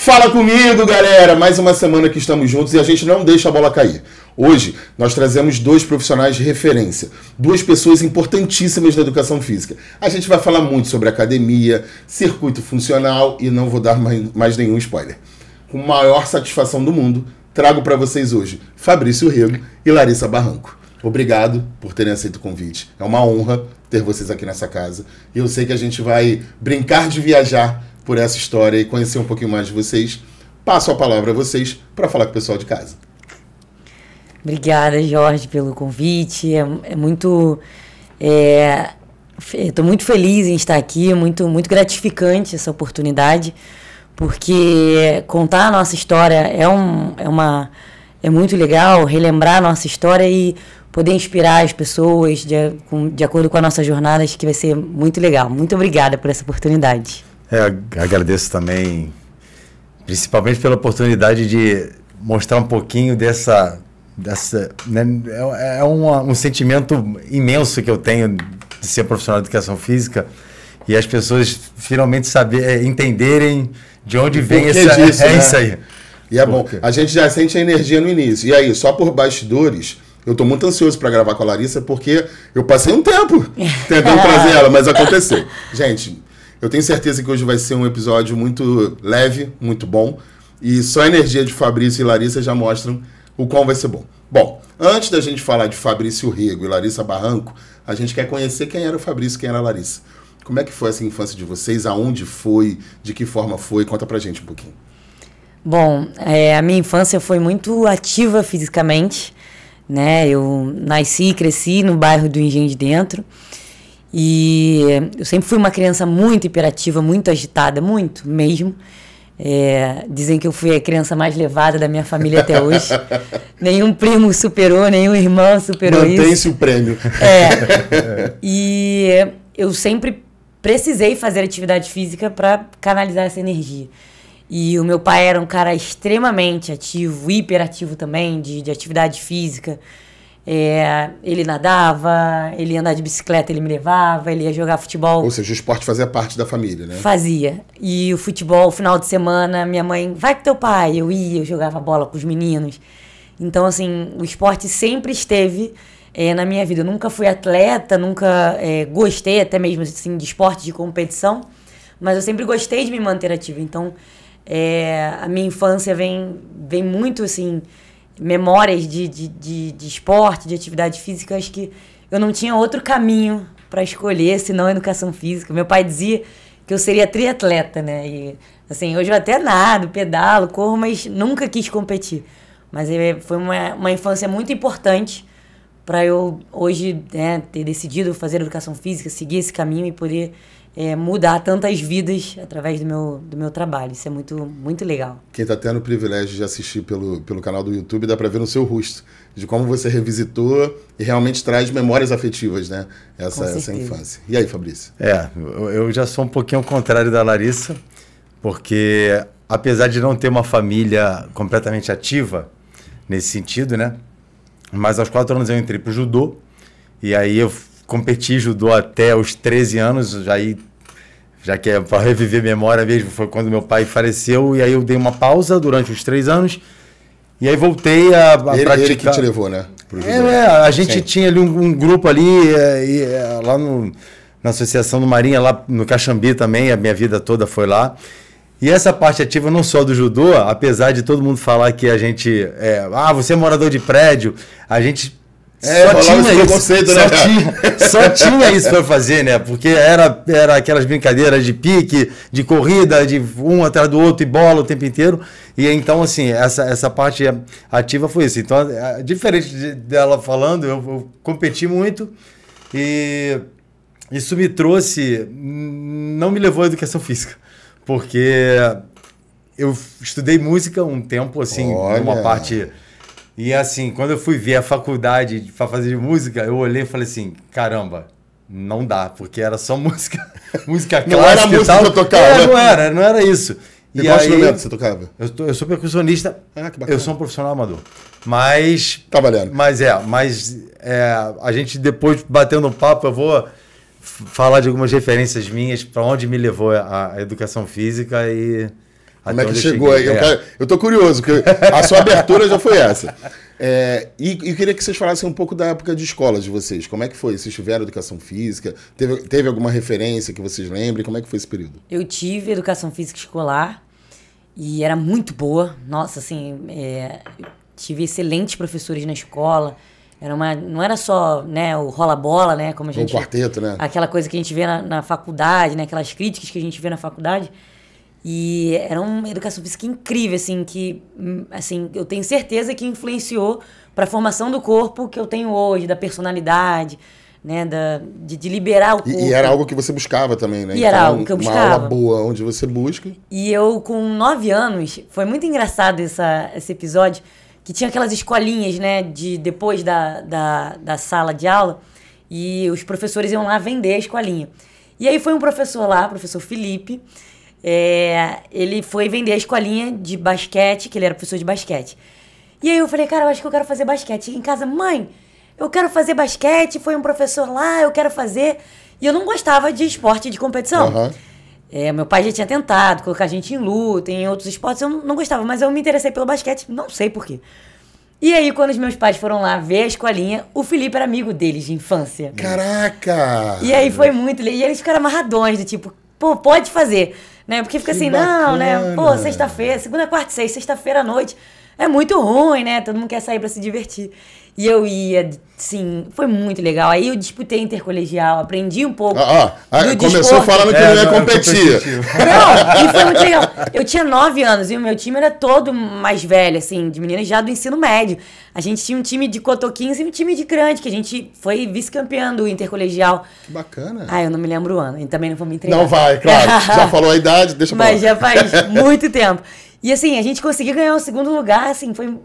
Fala comigo, galera! Mais uma semana que estamos juntos e a gente não deixa a bola cair. Hoje, nós trazemos dois profissionais de referência, duas pessoas importantíssimas da educação física. A gente vai falar muito sobre academia, circuito funcional e não vou dar mais nenhum spoiler. Com a maior satisfação do mundo, trago para vocês hoje Fabrício Rego e Larissa Barranco. Obrigado por terem aceito o convite. É uma honra ter vocês aqui nessa casa. E eu sei que a gente vai brincar de viajar por essa história e conhecer um pouquinho mais de vocês. Passo a palavra a vocês para falar com o pessoal de casa. Obrigada, Jorge, pelo convite. Estou muito feliz em estar aqui, muito gratificante essa oportunidade, porque contar a nossa história é muito legal, relembrar a nossa história e poder inspirar as pessoas de acordo com a nossa jornada, acho que vai ser muito legal. Muito obrigada por essa oportunidade. Agradeço também, principalmente pela oportunidade de mostrar um pouquinho dessa né, um sentimento imenso que eu tenho de ser profissional de educação física e as pessoas finalmente entenderem de onde vem isso aí. E é bom, a gente já sente a energia no início. E aí, só por bastidores, eu estou muito ansioso para gravar com a Larissa porque eu passei um tempo tentando trazer ela, mas aconteceu. Gente, eu tenho certeza que hoje vai ser um episódio muito leve, muito bom. E só a energia de Fabrício e Larissa já mostram o qual vai ser bom. Bom, antes da gente falar de Fabrício Rego e Larissa Barranco, a gente quer conhecer quem era o Fabrício e quem era a Larissa. Como é que foi essa infância de vocês? Aonde foi? De que forma foi? Conta pra gente um pouquinho. Bom, a minha infância foi muito ativa fisicamente, né? Eu nasci e cresci no bairro do Engenho de Dentro. E eu sempre fui uma criança muito hiperativa, muito agitada, muito mesmo. Dizem que eu fui a criança mais levada da minha família até hoje. Nenhum primo superou, nenhum irmão superou isso. Mantém-se o prêmio. E eu sempre precisei fazer atividade física para canalizar essa energia. E o meu pai era um cara extremamente ativo, hiperativo também, de atividade física. Ele nadava, ele ia andar de bicicleta, ele me levava, ele ia jogar futebol. Ou seja, o esporte fazia parte da família, né? Fazia. E o futebol, final de semana, minha mãe, vai com teu pai. Eu ia, eu jogava bola com os meninos. Então, assim, o esporte sempre esteve na minha vida. Eu nunca fui atleta, nunca gostei até mesmo assim, de esporte de competição, mas eu sempre gostei de me manter ativa. Então, a minha infância vem muito, assim, memórias de esporte, de atividade física. Acho que eu não tinha outro caminho para escolher senão a educação física. Meu pai dizia que eu seria triatleta, né? E, assim, hoje eu até nado, pedalo, corro, mas nunca quis competir. Mas foi uma infância muito importante para eu hoje, né, ter decidido fazer educação física, seguir esse caminho e poder mudar tantas vidas através do meu trabalho. Isso é muito, muito legal. Quem está tendo o privilégio de assistir pelo canal do YouTube, dá para ver no seu rosto de como você revisitou e realmente traz memórias afetivas, né? Essa infância. E aí, Fabrício? Eu já sou um pouquinho ao contrário da Larissa, porque apesar de não ter uma família completamente ativa nesse sentido, né? Mas aos 4 anos eu entrei pro judô e aí eu competi judô até os 13 anos, já que é para reviver memória mesmo, foi quando meu pai faleceu, e aí eu dei uma pausa durante os 3 anos, e aí voltei a praticar. Ele que te levou, né? Pro judô. A gente tinha ali um grupo ali, lá na Associação do Marinha, lá no Caxambi também, a minha vida toda foi lá. E essa parte ativa não só do judô, apesar de todo mundo falar que a gente você é morador de prédio, a gente só tinha isso para fazer, né? Porque era aquelas brincadeiras de pique, de corrida, de um atrás do outro e bola o tempo inteiro. E então, assim, essa parte ativa foi isso. Então, diferente dela falando, eu competi muito e isso me trouxe, não me levou à educação física, porque eu estudei música um tempo, assim, numa parte. E assim, quando eu fui ver a faculdade para fazer de música, eu olhei e falei assim, caramba, não dá, porque era só música clássica. Não era a música que eu tocava. Não era isso. E qual instrumento você tocava? Eu sou percussionista, que bacana. Eu sou um profissional amador. Mas... Trabalhando. Mas a gente depois, batendo um papo, eu vou falar de algumas referências minhas para onde me levou a educação física e Como é que chegou aí? Eu tô curioso, porque a sua abertura já foi essa. E queria que vocês falassem um pouco da época de escola de vocês. Como é que foi? Vocês tiveram educação física? Teve alguma referência que vocês lembrem? Como é que foi esse período? Eu tive educação física escolar e era muito boa. Nossa, assim, tive excelentes professores na escola. Não era só, né, o rola-bola, né? Como a gente, um quarteto, né? Aquela coisa que a gente vê na faculdade, né? Aquelas críticas que a gente vê na faculdade. E era uma educação física incrível, assim, que assim, eu tenho certeza que influenciou para a formação do corpo que eu tenho hoje, da personalidade, né, de liberar o corpo. E era algo que você buscava também, né? E era algo que eu buscava. Uma aula boa onde você busca. E eu, com 9 anos, foi muito engraçado esse episódio, que tinha aquelas escolinhas, né, depois da sala de aula, e os professores iam lá vender a escolinha. E aí foi um professor lá, o professor Felipe. Ele foi vender a escolinha de basquete, que ele era professor de basquete. E aí eu falei, cara, eu acho que eu quero fazer basquete. E em casa, mãe, eu quero fazer basquete, foi um professor lá, eu quero fazer. E eu não gostava de esporte de competição. Uhum. Meu pai já tinha tentado colocar a gente em luta, em outros esportes, eu não gostava, mas eu me interessei pelo basquete, não sei por quê. E aí, quando os meus pais foram lá ver a escolinha, o Felipe era amigo deles de infância. Caraca! E aí foi muito... E eles ficaram amarradões, do tipo, pô, pode fazer. Né? Porque fica assim, bacana. Não, né? Pô, sexta-feira, segunda, quarta e sexta-feira à noite. É muito ruim, né? Todo mundo quer sair pra se divertir. E eu ia, sim, foi muito legal. Aí eu disputei intercolegial, aprendi um pouco. Começou falando que não ia competir. Não, e foi muito legal. Eu tinha 9 anos e o meu time era todo mais velho, assim, de meninas já do ensino médio. A gente tinha um time de cotoquinhos e um time de grande, que a gente foi vice-campeão do intercolegial. Que bacana. Eu não me lembro o ano, e também não vou me entregar. Não vai, claro. Já falou a idade, deixa pra lá. Mas já faz muito tempo. E assim, a gente conseguiu ganhar o segundo lugar, assim, foi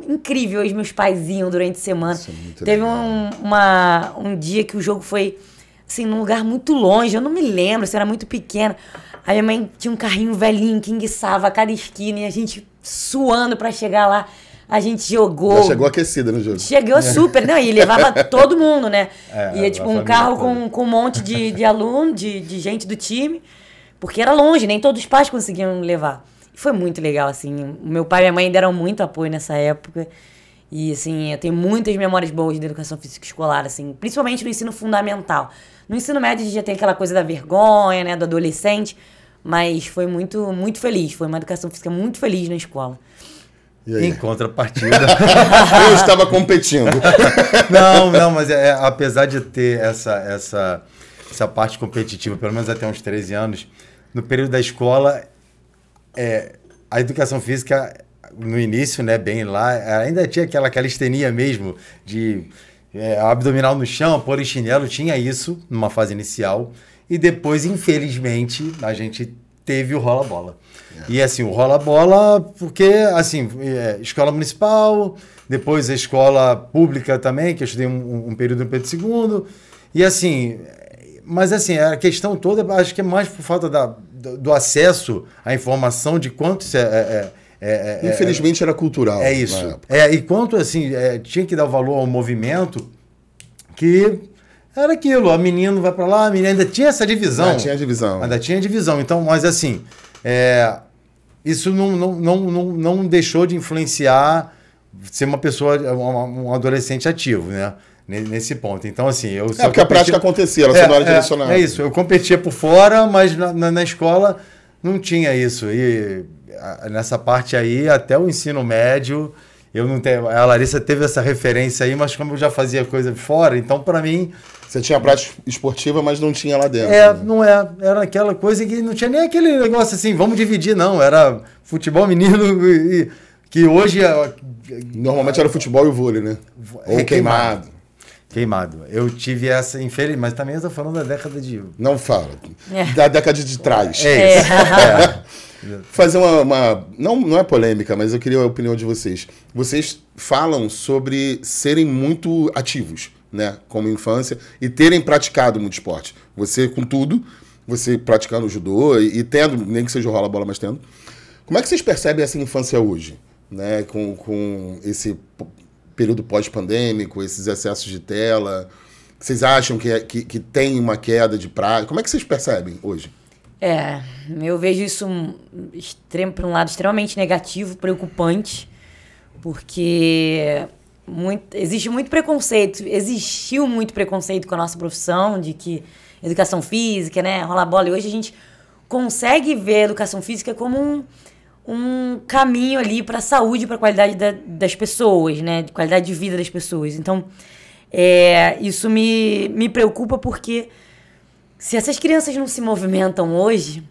incrível. Os meus pais iam durante a semana. Teve um dia que o jogo foi, assim, num lugar muito longe. Eu não me lembro, se era muito pequeno. Aí a minha mãe tinha um carrinho velhinho que enguiçava a cada esquina e a gente suando pra chegar lá. A gente jogou. Já chegou aquecida no jogo. Chegou super, não, e levava todo mundo, né? Ia tipo um carro com um monte de aluno, de gente do time, porque era longe, nem todos os pais conseguiam levar. Foi muito legal, assim. O meu pai e minha mãe deram muito apoio nessa época. E, assim, eu tenho muitas memórias boas de educação física escolar, assim, principalmente no ensino fundamental. No ensino médio, a gente já tem aquela coisa da vergonha, né, do adolescente, mas foi muito, muito feliz. Foi uma educação física muito feliz na escola. Em contrapartida. Eu estava competindo. Não, mas apesar de ter essa parte competitiva, pelo menos até uns 13 anos, no período da escola, a educação física, no início, né, bem lá, ainda tinha aquela calistenia mesmo, de abdominal no chão, polichinelo, tinha isso numa fase inicial. E depois, infelizmente, a gente teve o rola-bola. E assim, o rola-bola, porque assim, escola municipal, depois a escola pública também, que eu estudei um período no Pedro II, e assim, mas assim, a questão toda, acho que é mais por falta do acesso à informação de quanto isso infelizmente era cultural. É isso. E quanto assim, tinha que dar valor ao movimento, que era aquilo, a menina vai para lá, a menina ainda tinha essa divisão. Ainda tinha divisão. Então, mas assim, isso não deixou de influenciar ser uma pessoa, um adolescente ativo, né? Nesse ponto. Então, assim, eu só porque a prática acontecia, ela só não era direcionada. É isso, eu competia por fora, mas na escola não tinha isso. E nessa parte aí, até o ensino médio, eu não tenho. A Larissa teve essa referência aí, mas como eu já fazia coisa de fora, então para mim. Você tinha prática esportiva, mas não tinha lá dentro. Não era aquela coisa que não tinha nem aquele negócio assim, vamos dividir, não. Era futebol menino que hoje. Normalmente era o futebol e o vôlei, né? Ou queimado. Eu tive essa, infelizmente, mas também eu estou falando da década de... Não fala. Da década de trás. Fazer não é polêmica, mas eu queria a opinião de vocês. Vocês falam sobre serem muito ativos, né? Como infância, e terem praticado muito esporte. Você com tudo, você praticando judô e tendo, nem que seja rola-bola, mas tendo. Como é que vocês percebem essa infância hoje? Né? Com esse período pós-pandêmico, esses excessos de tela, vocês acham que tem uma queda de prática? Como é que vocês percebem hoje? Eu vejo isso por um lado extremamente negativo, preocupante, porque existiu muito preconceito com a nossa profissão, de que educação física, né, rola bola, e hoje a gente consegue ver a educação física como um caminho ali para a saúde, para a qualidade das pessoas, né, de qualidade de vida das pessoas. Então, isso me preocupa porque se essas crianças não se movimentam hoje,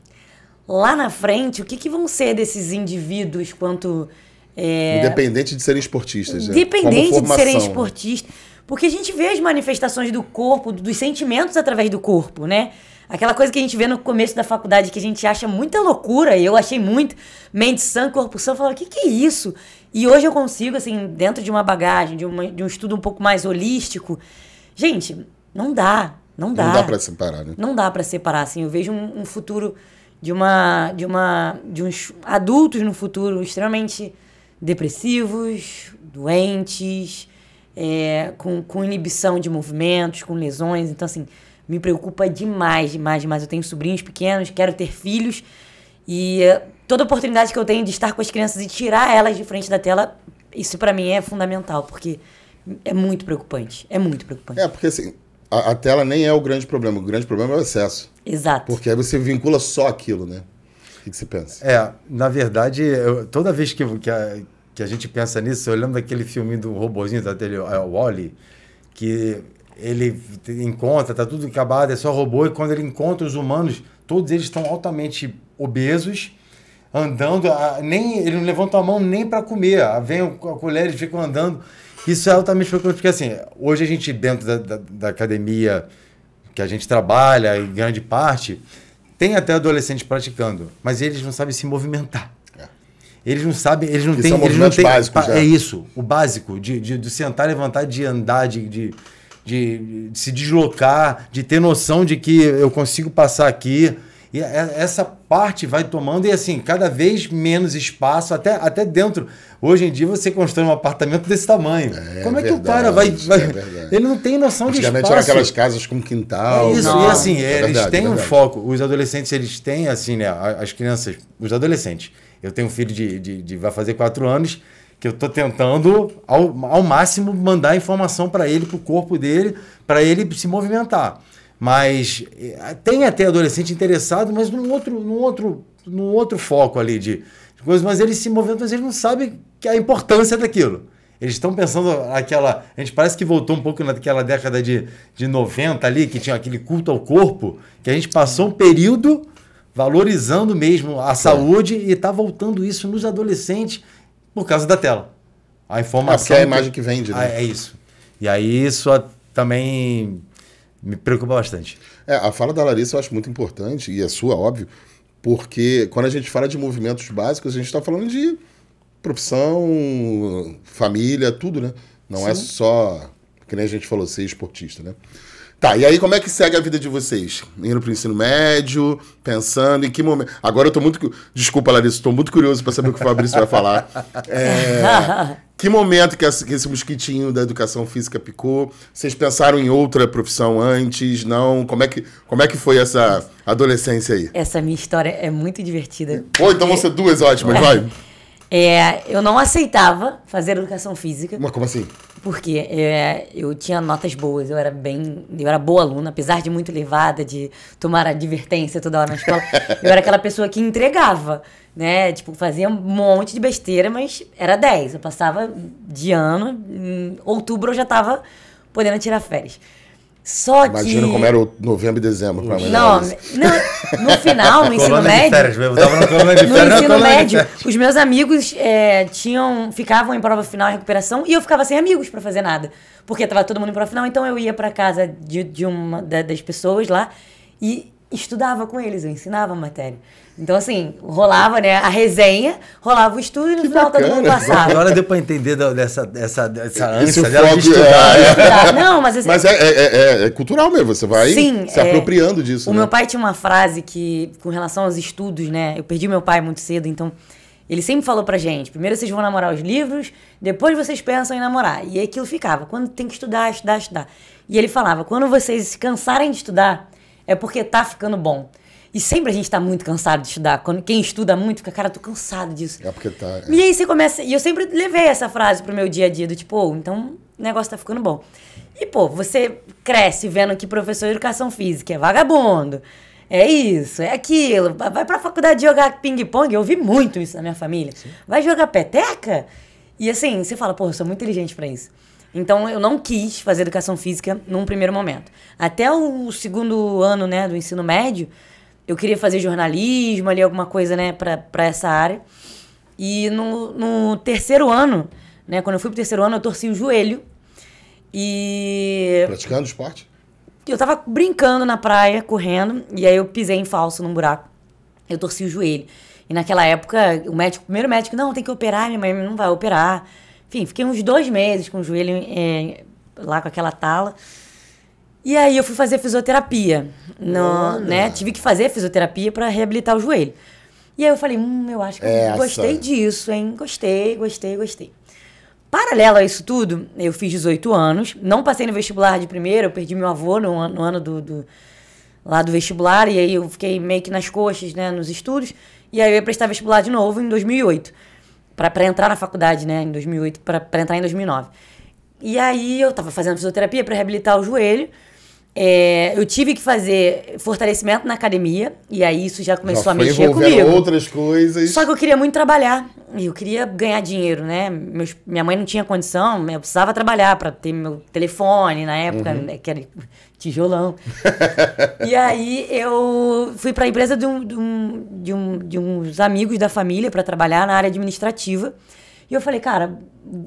lá na frente, o que vão ser desses indivíduos quanto... Independente de serem esportistas. Independente de serem esportistas. Porque a gente vê as manifestações do corpo, dos sentimentos através do corpo, né? Aquela coisa que a gente vê no começo da faculdade, que a gente acha muita loucura, e eu achei muito, mente sã, corpo sã, eu falava, o que é isso? E hoje eu consigo, assim, dentro de uma bagagem, de um estudo um pouco mais holístico, gente, não dá. Não dá pra separar, né? Não dá pra separar, assim. Eu vejo um futuro de uns adultos no futuro extremamente depressivos, doentes, com inibição de movimentos, com lesões. Então, assim, me preocupa demais. Eu tenho sobrinhos pequenos, quero ter filhos. E toda oportunidade que eu tenho de estar com as crianças e tirar elas de frente da tela, isso pra mim é fundamental, porque é muito preocupante. É muito preocupante. Porque assim... A tela nem é o grande problema. O grande problema é o excesso. Exato. Porque aí você vincula só aquilo, né? O que você pensa? Na verdade, toda vez que a gente pensa nisso, eu lembro daquele filminho do robozinho daquele Wall-E, que ele encontra, tá tudo acabado, é só robô, e quando ele encontra os humanos, todos eles estão altamente obesos, andando, ele não levanta a mão nem para comer, vem a colher, eles ficam andando. Isso é altamente preocupante, porque assim, hoje a gente, dentro da academia que a gente trabalha, em grande parte, tem até adolescentes praticando, mas eles não sabem se movimentar. Eles não sabem, eles não têm... São movimentos básicos, É isso, o básico, de sentar, levantar, de andar, de se deslocar, de ter noção de que eu consigo passar aqui. E essa parte vai tomando, e assim, cada vez menos espaço, até dentro. Hoje em dia você constrói um apartamento desse tamanho. Como é que o cara vai... Ele não tem noção de espaço. Antigamente eram aquelas casas com quintal. Isso, e assim, eles têm um foco. Os adolescentes, eles têm, assim, né, as crianças, os adolescentes. Eu tenho um filho vai fazer 4 anos, que eu estou tentando, ao máximo, mandar informação para ele, para o corpo dele, para ele se movimentar. Mas tem até adolescente interessado, mas num outro foco ali de coisas, mas eles se movimentam, mas eles não sabem que a importância daquilo. Eles estão pensando a gente parece que voltou um pouco naquela década de 90 ali, que tinha aquele culto ao corpo, que a gente passou um período valorizando mesmo a saúde, e está voltando isso nos adolescentes por causa da tela. A informação... Porque é a imagem que vende, né? É isso. E aí isso também... me preocupa bastante. A fala da Larissa eu acho muito importante, e a sua, óbvio, porque quando a gente fala de movimentos básicos, a gente está falando de profissão, família, tudo, né? Não é só, que nem a gente falou, ser esportista, né? Tá, e aí como é que segue a vida de vocês? Indo para o ensino médio, pensando em que momento... Agora eu estou muito... Desculpa, Larissa, estou muito curioso para saber o que o Fabrício vai falar. Que momento que esse mosquitinho da educação física picou? Vocês pensaram em outra profissão antes? Não? Como é que foi essa adolescência aí? Essa minha história é muito divertida. Então vão ser 2 ótimas, vai. Eu não aceitava fazer educação física. Mas como assim? Porque eu tinha notas boas, eu era boa aluna, apesar de muito levada, de tomar advertência toda hora na escola. Eu era aquela pessoa que entregava, né? Tipo, fazia um monte de besteira, mas era 10. Eu passava de ano, em outubro eu já estava podendo tirar férias. Imagina como era o novembro e dezembro para mim. Não, no final, no ensino médio... No ensino médio, os meus amigos ficavam em prova final e recuperação, e eu ficava sem amigos para fazer nada. Porque estava todo mundo em prova final, então eu ia para casa de uma das pessoas lá e estudava com eles, eu ensinava a matéria. Então, assim, rolava, né, a resenha, rolava o estudo e no final todo mundo passava. Agora deu pra entender dessa ânsia dela de estudar. Não, mas assim, é cultural mesmo, você vai se apropriando disso. O meu pai tinha uma frase que, com relação aos estudos, né, eu perdi meu pai muito cedo, então ele sempre falou pra gente, primeiro vocês vão namorar os livros, depois vocês pensam em namorar. E aquilo ficava, quando tem que estudar. E ele falava, quando vocês se cansarem de estudar, é porque tá ficando bom. E sempre a gente tá muito cansado de estudar. Quem estuda muito fica, cara, tô cansado disso. É porque tá... E aí você começa... E eu sempre levei essa frase pro meu dia a dia, do tipo, então o negócio tá ficando bom. E, pô, você cresce vendo que professor de educação física é vagabundo, é isso, é aquilo, vai pra faculdade jogar ping-pong, eu ouvi muito isso na minha família. Sim. Vai jogar peteca? E assim, você fala, pô, eu sou muito inteligente pra isso. Então, eu não quis fazer educação física num primeiro momento. Até o segundo ano, né, do ensino médio, eu queria fazer jornalismo ali, alguma coisa, né, pra essa área. E no terceiro ano, né, quando eu fui pro terceiro ano, eu torci o joelho. E... Praticando esporte? Eu tava brincando na praia, correndo, e aí eu pisei em falso num buraco. Eu torci o joelho. E naquela época, o primeiro médico, não, tem que operar, minha mãe não vai operar. Enfim, fiquei uns 2 meses com o joelho lá com aquela tala. E aí eu fui fazer fisioterapia. Né? Tive que fazer fisioterapia para reabilitar o joelho. E aí eu falei, eu acho que eu gostei disso, hein? Gostei. Paralelo a isso tudo, eu fiz 18 anos, não passei no vestibular de primeira, eu perdi meu avô no ano lá do vestibular, e aí eu fiquei meio que nas coxas, né, nos estudos, e aí eu ia prestar vestibular de novo em 2008, para entrar na faculdade, né, em 2008, para entrar em 2009. E aí eu tava fazendo fisioterapia para reabilitar o joelho, eu tive que fazer fortalecimento na academia, e aí isso já começou a mexer comigo. Outras coisas. Só que eu queria muito trabalhar, eu queria ganhar dinheiro, né? Minha mãe não tinha condição, eu precisava trabalhar para ter meu telefone na época, né, que era tijolão. E aí eu fui para a empresa de uns amigos da família para trabalhar na área administrativa. E eu falei, cara,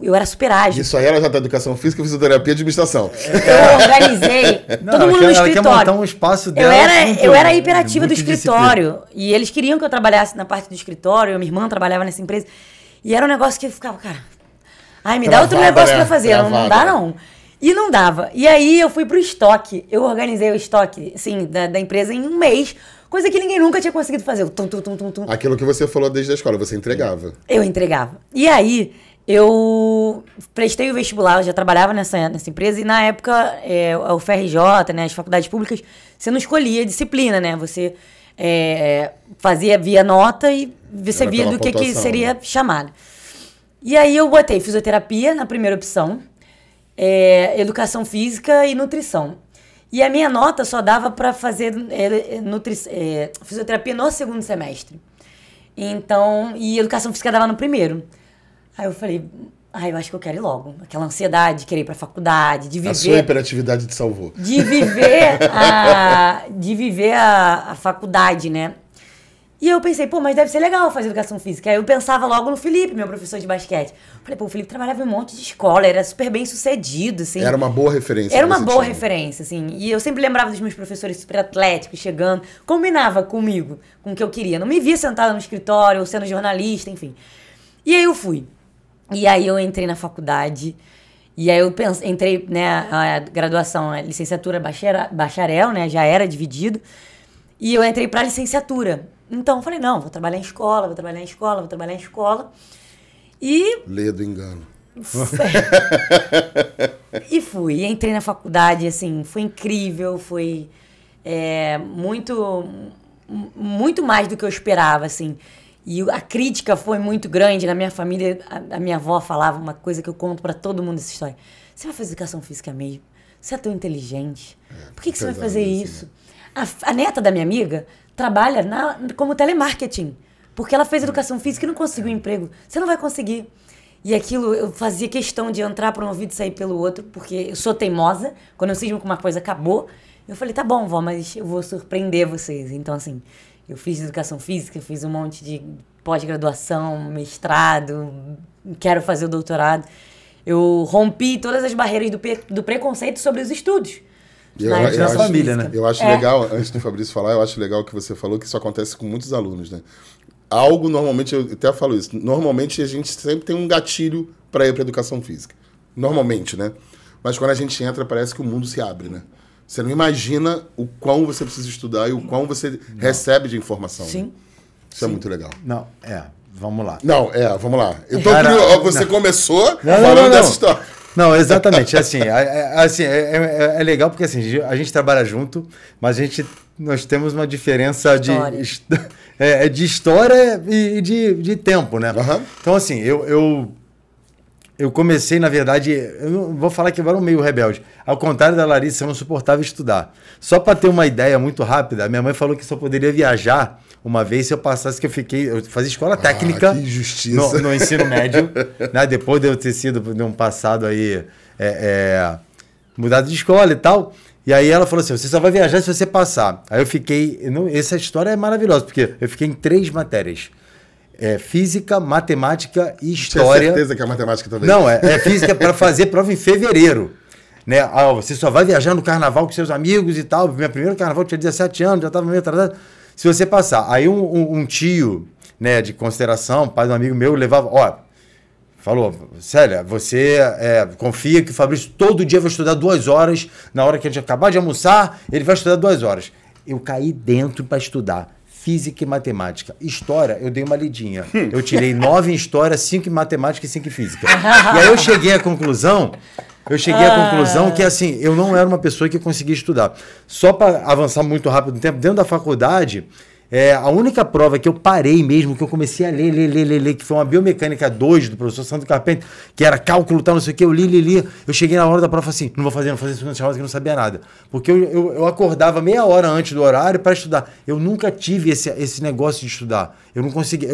eu era super ágil. Isso aí era já da educação física, fisioterapia e administração. Eu organizei todo mundo no escritório. Ela quer montar um espaço dela. Eu era a hiperativa do escritório. Disciplina. E eles queriam que eu trabalhasse na parte do escritório. Minha irmã trabalhava nessa empresa. E era um negócio que eu ficava, cara... Ai, me dá outro negócio pra fazer. Não dá, não. E não dava. E aí eu fui pro estoque. Eu organizei o estoque, assim, da empresa em 1 mês. Coisa que ninguém nunca tinha conseguido fazer. Aquilo que você falou desde a escola, você entregava. Eu entregava. E aí, eu prestei o vestibular, eu já trabalhava nessa empresa, e na época, o UFRJ, né, as faculdades públicas, você não escolhia disciplina, né? Você fazia via nota e você via do que seria chamado. E aí eu botei fisioterapia na primeira opção, educação física e nutrição. E a minha nota só dava para fazer fisioterapia no segundo semestre. Então, e educação física dava no primeiro. Aí eu falei, eu acho que eu quero ir logo. Aquela ansiedade de querer ir pra faculdade, de viver... A sua hiperatividade te salvou. De viver a faculdade, né? E eu pensei, pô, mas deve ser legal fazer educação física. Aí eu pensava logo no Felipe, meu professor de basquete. Falei, pô, o Felipe trabalhava em um monte de escola, era super bem sucedido, assim. Era uma boa referência. Era uma boa referência, assim. E eu sempre lembrava dos meus professores super atléticos, chegando. Combinava comigo, com o que eu queria. Não me via sentada no escritório, ou sendo jornalista, enfim. E aí eu fui. E aí eu entrei na faculdade. E aí eu entrei, né, a graduação, a licenciatura bacharel, né, já era dividido. E eu entrei pra licenciatura. Então, eu falei, não, vou trabalhar em escola. E... Lê do engano. E fui. Entrei na faculdade, assim, foi incrível, foi muito mais do que eu esperava, assim. E a crítica foi muito grande. Na minha família, a minha avó falava uma coisa que eu conto pra todo mundo essa história. Você vai fazer educação física mesmo? Você é tão inteligente. Por que você vai fazer isso? Né? A neta da minha amiga trabalha como telemarketing, porque ela fez educação física e não conseguiu emprego. Você não vai conseguir. E aquilo, eu fazia questão de entrar por um ouvido e sair pelo outro, porque eu sou teimosa. Quando eu cismo com uma coisa, acabou. Eu falei, tá bom, vó, mas eu vou surpreender vocês. Então, assim, eu fiz educação física, fiz um monte de pós-graduação, mestrado, quero fazer o doutorado. Eu rompi todas as barreiras do preconceito sobre os estudos. Eu acho legal, antes do Fabrício falar, eu acho legal que você falou que isso acontece com muitos alunos, né? Algo, normalmente, eu até falo isso, normalmente a gente sempre tem um gatilho para ir para educação física. Normalmente, né? Mas quando a gente entra, parece que o mundo se abre, né? Você não imagina o quão você precisa estudar e o quão você recebe de informação. Sim. Né? Isso é muito legal. Vamos lá. Vamos lá. Eu tô curioso. Você começou falando dessa história. Não, exatamente. Assim, é legal porque assim, a gente trabalha junto, mas nós temos uma diferença de história e de tempo, né? Uhum. Então, assim, eu comecei, na verdade, eu não vou falar que eu era um meio rebelde. Ao contrário da Larissa, eu não suportava estudar. Só para ter uma ideia muito rápida, a minha mãe falou que só poderia viajar uma vez se eu passasse, eu fazia escola técnica que injustiça. No ensino médio, né? Depois de eu ter sido de um passado aí mudado de escola e tal. E aí ela falou assim, você só vai viajar se você passar. Aí eu fiquei... essa história é maravilhosa, porque eu fiquei em 3 matérias. Física, matemática e história. Tinha certeza que é matemática também. Não, é física para fazer prova em fevereiro. Né? Você só vai viajar no carnaval com seus amigos e tal. Meu primeiro carnaval eu tinha 17 anos, já estava meio atrasado. Se você passar. Aí um tio, né, de consideração, pai de um amigo meu, levava... falou, Célia, você confia que o Fabrício todo dia vai estudar 2 horas, na hora que a gente acabar de almoçar, ele vai estudar 2 horas. Eu caí dentro para estudar. Física e matemática. História, eu dei uma lidinha. Eu tirei 9 em história, 5 em matemática e 5 em física. E aí eu cheguei à conclusão que, assim, eu não era uma pessoa que conseguia estudar. Só para avançar muito rápido no tempo, dentro da faculdade, a única prova que eu parei mesmo, que eu comecei a ler, que foi uma biomecânica 2 do professor Sandro Carpenter, que era cálculo, tal, não sei o que, eu li. Eu cheguei na hora da prova assim, não vou fazer segunda chamada, que eu não sabia nada. Porque eu acordava meia hora antes do horário para estudar. Eu nunca tive esse negócio de estudar. Eu não consegui.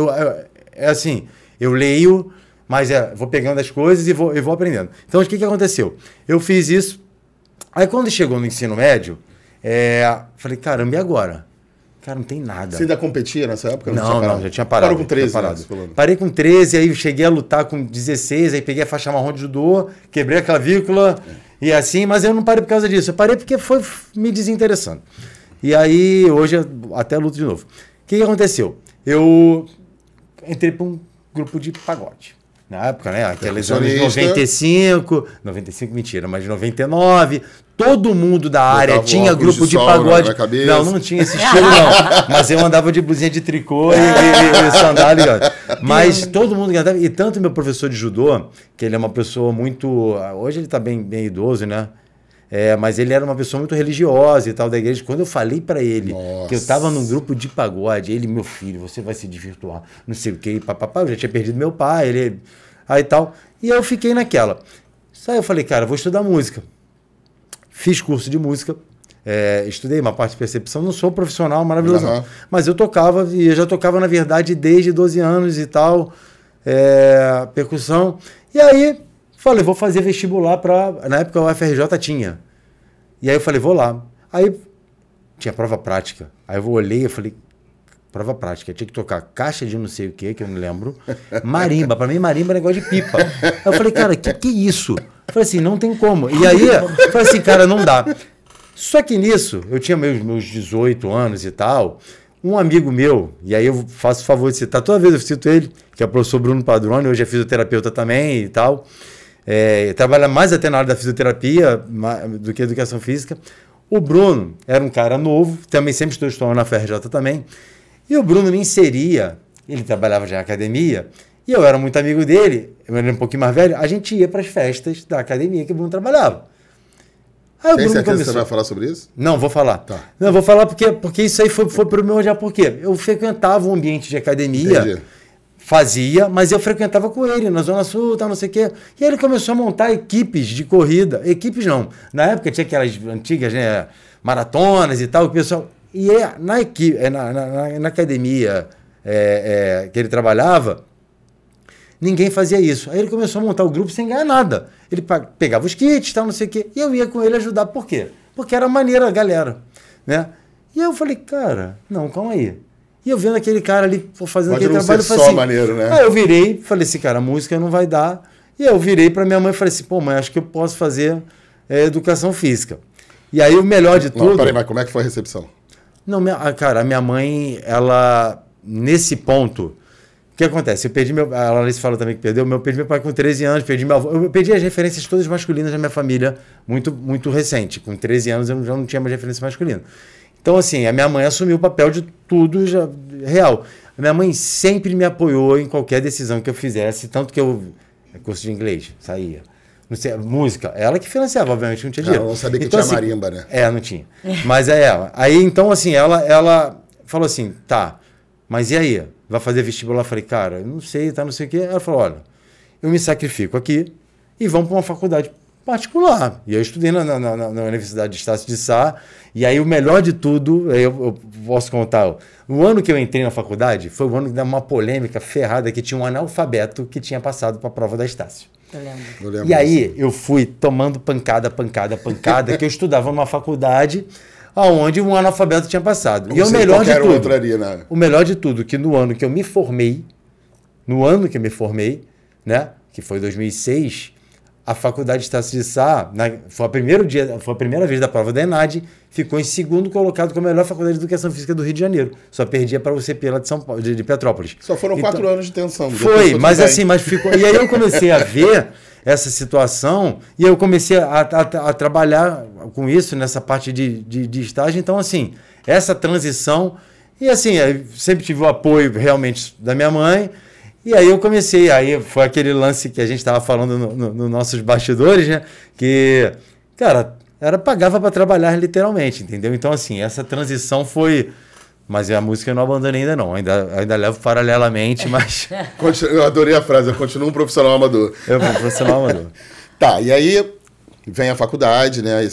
Assim, eu leio, mas vou pegando as coisas e vou aprendendo. Então, o que aconteceu? Eu fiz isso. Aí, quando chegou no ensino médio, falei, caramba, e agora? Cara, não tem nada. Você ainda competia nessa época? Não, já tinha parado. Parou com 13 anos. Parei com 13, aí cheguei a lutar com 16, aí peguei a faixa marrom de judô, quebrei a clavícula e assim, mas eu não parei por causa disso. Eu parei porque foi me desinteressando. E aí, hoje, até luto de novo. O que aconteceu? Eu entrei para um grupo de pagode. Na época, né? Aqueles anos de 95, mentira, mas de 99, todo mundo da área tinha grupo de pagode. Não tinha esse estilo, não. Mas eu andava de blusinha de tricô e sandália. Mas todo mundo andava. E tanto meu professor de judô, que ele é uma pessoa muito. Hoje ele está bem idoso, né? Mas ele era uma pessoa muito religiosa e tal da igreja. Quando eu falei para ele que eu estava num grupo de pagode, ele, meu filho, você vai se desvirtuar, não sei o quê, papapá, eu já tinha perdido meu pai, aí tal. E eu fiquei naquela. Aí eu falei, cara, vou estudar música. Fiz curso de música, estudei uma parte de percepção, não sou profissional maravilhoso, não. Mas eu tocava, e eu já tocava, na verdade, desde 12 anos e tal, percussão. E aí, falei, vou fazer vestibular para... Na época, o UFRJ tinha. E aí eu falei, vou lá. Aí, tinha prova prática. Aí eu olhei e falei, prova prática. Eu tinha que tocar caixa de não sei o que eu não lembro. Marimba. Para mim, marimba é negócio de pipa. Aí eu falei, cara, que isso? Eu falei assim, não tem como. E aí, eu falei assim, cara, não dá. Só que nisso, eu tinha meus 18 anos e tal, um amigo meu, e aí eu faço o favor de citar, toda vez eu cito ele, que é o professor Bruno Padrone, hoje é fisioterapeuta também e tal, trabalha mais até na área da fisioterapia do que educação física. O Bruno era um cara novo, também sempre estou estudando na FRJ também, e o Bruno me inseria, ele trabalhava já na academia, e eu era muito amigo dele, eu era um pouquinho mais velho, a gente ia para as festas da academia que o Bruno trabalhava. Aí tem certeza que você vai falar sobre isso? Não, vou falar. Tá. Não, vou falar porque isso aí foi pro meu olhar. Por quê? Eu frequentava um ambiente de academia, Entendi. Fazia, mas eu frequentava com ele na Zona Sul, tal, não sei o quê. E aí ele começou a montar equipes de corrida. Equipes não. Na época tinha aquelas antigas, né, maratonas e tal. O pessoal... E na academia que ele trabalhava, ninguém fazia isso. Aí ele começou a montar o grupo sem ganhar nada. Ele pegava os kits, tal, não sei o quê, e eu ia com ele ajudar. Por quê? Porque era maneira, galera. Né? E eu falei, cara, não, calma aí. E eu vendo aquele cara ali fazendo aquele trabalho, eu falei assim, maneiro, né? Aí eu virei, falei assim, cara, a música não vai dar. E eu virei para minha mãe e falei assim, pô, mãe, acho que eu posso fazer educação física. E aí o melhor de tudo... Não, peraí, mas como é que foi a recepção? Não, cara, a minha mãe, ela, nesse ponto... O que acontece? Eu perdi a Larissa falou também que perdeu, eu perdi meu pai com 13 anos, perdi meu avô, eu perdi as referências todas masculinas da minha família, muito, muito recente. Com 13 anos eu já não tinha mais referência masculina. Então, assim, a minha mãe assumiu o papel de tudo já, real. A minha mãe sempre me apoiou em qualquer decisão que eu fizesse, tanto que curso de inglês, saía. Não sei, música. Ela que financiava, obviamente, não tinha dinheiro. Ela não sabia que então, tinha assim, marimba, né? Não tinha. Mas é ela. Aí, então, assim, ela falou assim, tá, mas e aí? Vai fazer vestibular? Eu falei, cara, eu não sei, tá, não sei o quê. Ela falou, olha, eu me sacrifico aqui e vamos para uma faculdade particular. E eu estudei na Universidade de Estácio de Sá, e aí o melhor de tudo, eu posso contar, o ano que eu entrei na faculdade foi o ano de uma polêmica ferrada que tinha um analfabeto que tinha passado para a prova da Estácio. Eu lembro. E aí eu fui tomando pancada, que eu estudava numa faculdade onde um analfabeto tinha passado. Como e o melhor de tudo, né? o melhor de tudo, que no ano que eu me formei, né, que foi 2006, a faculdade de Estácio de Sá, foi a primeira vez da prova da ENAD, ficou em segundo colocado como a melhor faculdade de educação física do Rio de Janeiro. Só perdia para o CP lá de São Paulo, de Petrópolis. Só foram 4 anos de tensão. Foi, mas assim, ficou. E aí eu comecei a ver essa situação e eu comecei a trabalhar com isso nessa parte de estágio. Então, assim, essa transição. E assim, eu sempre tive o apoio realmente da minha mãe. E aí eu comecei, aí foi aquele lance que a gente estava falando nos nossos bastidores, né? Que, cara, pagava para trabalhar literalmente, entendeu? Então, assim, essa transição foi... Mas a música eu não abandonei ainda não, ainda levo paralelamente, mas... Eu adorei a frase, eu continuo um profissional amador. Eu sou um profissional amador. Tá, e aí vem a faculdade, né?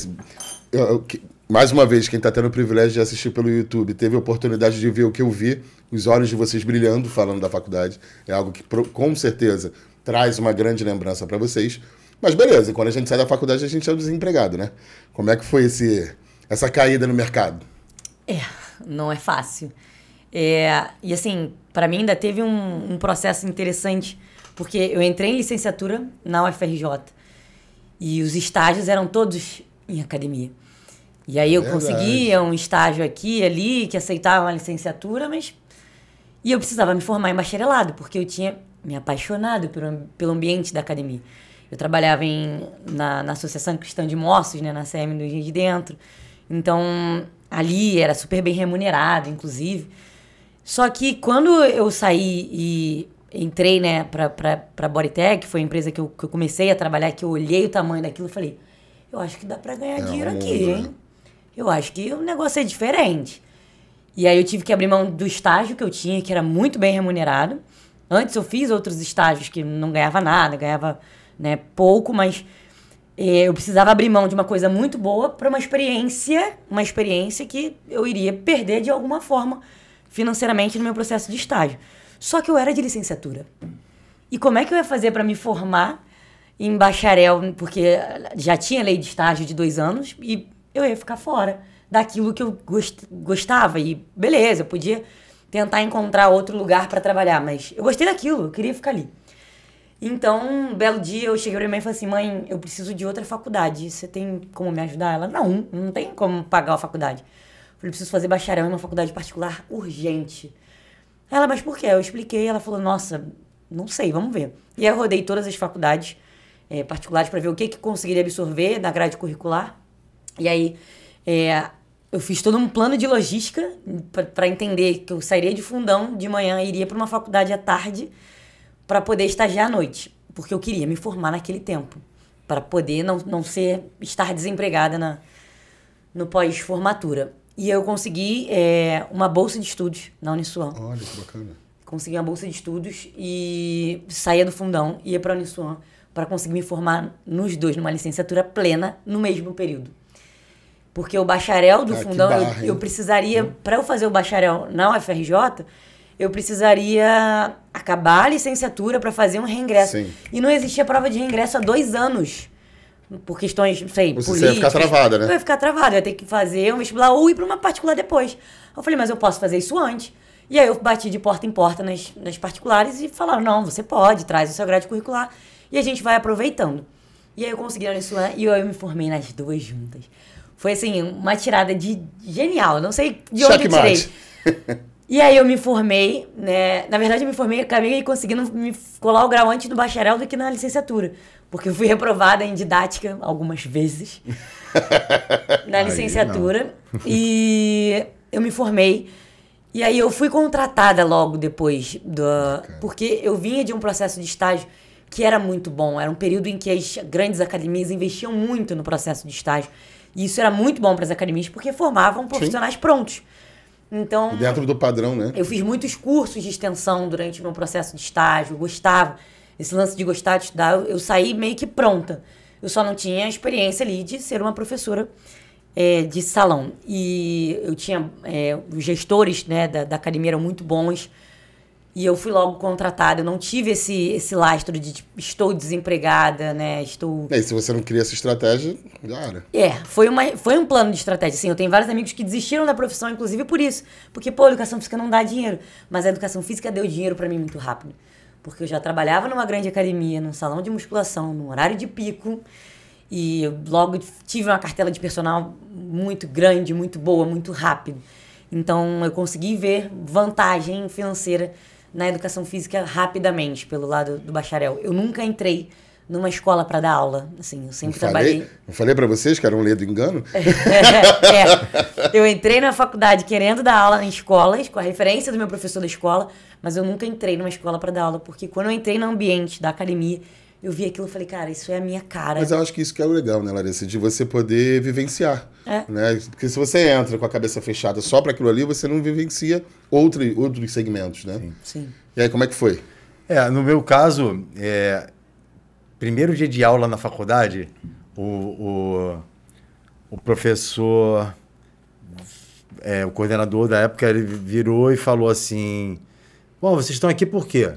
Mais uma vez, quem está tendo o privilégio de assistir pelo YouTube teve a oportunidade de ver o que eu vi, os olhos de vocês brilhando falando da faculdade. É algo que, com certeza, traz uma grande lembrança para vocês. Mas beleza, quando a gente sai da faculdade, a gente é desempregado, né? Como é que foi essa caída no mercado? Não é fácil. E assim, para mim ainda teve um processo interessante, porque eu entrei em licenciatura na UFRJ e os estágios eram todos em academia. E aí eu conseguia um estágio aqui e ali, que aceitava uma licenciatura, e eu precisava me formar em bacharelado, porque eu tinha me apaixonado pelo ambiente da academia. Eu trabalhava na Associação Cristã de Moços, né, na CM do Rio de Dentro. Então, ali era super bem remunerado, inclusive. Só que quando eu saí e entrei, né, para a Bodytech, foi a empresa que eu comecei a trabalhar, que eu olhei o tamanho daquilo e falei, eu acho que dá para ganhar dinheiro aqui, hein? Eu acho que o negócio é diferente. E aí eu tive que abrir mão do estágio que eu tinha, que era muito bem remunerado. Antes eu fiz outros estágios que não ganhava nada, ganhava, né, pouco, mas eu precisava abrir mão de uma coisa muito boa para uma experiência que eu iria perder de alguma forma financeiramente no meu processo de estágio. Só que eu era de licenciatura. E como é que eu ia fazer para me formar em bacharel? Porque já tinha lei de estágio de 2 anos e eu ia ficar fora daquilo que eu gostava. E beleza, eu podia tentar encontrar outro lugar para trabalhar, mas eu gostei daquilo, eu queria ficar ali. Então, um belo dia eu cheguei pra minha mãe e falei assim, mãe, eu preciso de outra faculdade, você tem como me ajudar? Ela, não tem como pagar a faculdade. Eu falei, preciso fazer bacharel em uma faculdade particular urgente. Ela, mas por quê? Eu expliquei, ela falou, nossa, não sei, vamos ver. E aí eu rodei todas as faculdades particulares para ver o que conseguiria absorver na grade curricular. E aí eu fiz todo um plano de logística para entender que eu sairia de Fundão de manhã e iria para uma faculdade à tarde para poder estagiar à noite, porque eu queria me formar naquele tempo, para poder não estar desempregada no pós-formatura. E eu consegui uma bolsa de estudos na Uniswan. Olha, que bacana. Consegui uma bolsa de estudos e saía do Fundão, ia para a Uniswan para conseguir me formar nos dois, numa licenciatura plena, no mesmo período. Porque o bacharel do Fundão, eu precisaria, para eu fazer o bacharel na UFRJ, eu precisaria acabar a licenciatura para fazer um reingresso. Sim. E não existia prova de reingresso há 2 anos. Por questões, não sei, políticas. Você ia ficar travada, né? Eu ia ficar travada, eu ia ter que fazer um vestibular ou ir para uma particular depois. Eu falei, mas eu posso fazer isso antes. E aí eu bati de porta em porta nas particulares e falaram, não, você pode, traz o seu grade curricular e a gente vai aproveitando. E aí eu consegui na Uniswan e eu me formei nas 2 juntas. Foi assim, uma tirada genial, não sei de onde eu tirei. E aí eu me formei, né? Na verdade eu me formei, acabei conseguindo me colar o grau antes do bacharel do que na licenciatura. Porque eu fui reprovada em didática algumas vezes na licenciatura. E eu me formei. E aí eu fui contratada logo depois. Porque eu vinha de um processo de estágio que era muito bom. Era um período em que as grandes academias investiam muito no processo de estágio. E isso era muito bom para as academias, porque formavam profissionais prontos. Então, e dentro do padrão, né? Eu fiz muitos cursos de extensão durante o meu processo de estágio, eu gostava. Esse lance de gostar de estudar, eu saí meio que pronta. Eu só não tinha a experiência ali de ser uma professora de salão. E eu tinha... os gestores, né, da academia eram muito bons. E eu fui logo contratada. Eu não tive esse lastro de tipo, estou desempregada, né? E se você não cria essa estratégia, já era. Foi um plano de estratégia. Assim, eu tenho vários amigos que desistiram da profissão, inclusive por isso. Porque, pô, a educação física não dá dinheiro. Mas a educação física deu dinheiro pra mim muito rápido. Porque eu já trabalhava numa grande academia, num salão de musculação, num horário de pico. E eu logo tive uma cartela de personal muito grande, muito boa, muito rápido. Então, eu consegui ver vantagem financeira na educação física rapidamente, pelo lado do bacharel. Eu nunca entrei numa escola para dar aula. Assim, eu sempre trabalhei... Eu falei para vocês que era um ledo engano? Eu entrei na faculdade querendo dar aula em escolas, com a referência do meu professor da escola, mas eu nunca entrei numa escola para dar aula, porque quando eu entrei no ambiente da academia, eu vi aquilo e falei, cara, isso é a minha cara. Mas eu acho que isso que é o legal, né, Larissa? De você poder vivenciar. Né? Porque se você entra com a cabeça fechada só para aquilo ali, você não vivencia outros segmentos, né? Sim. E aí, como é que foi? No meu caso, primeiro dia de aula na faculdade, o professor, o coordenador da época, ele virou e falou assim, bom, vocês estão aqui por quê?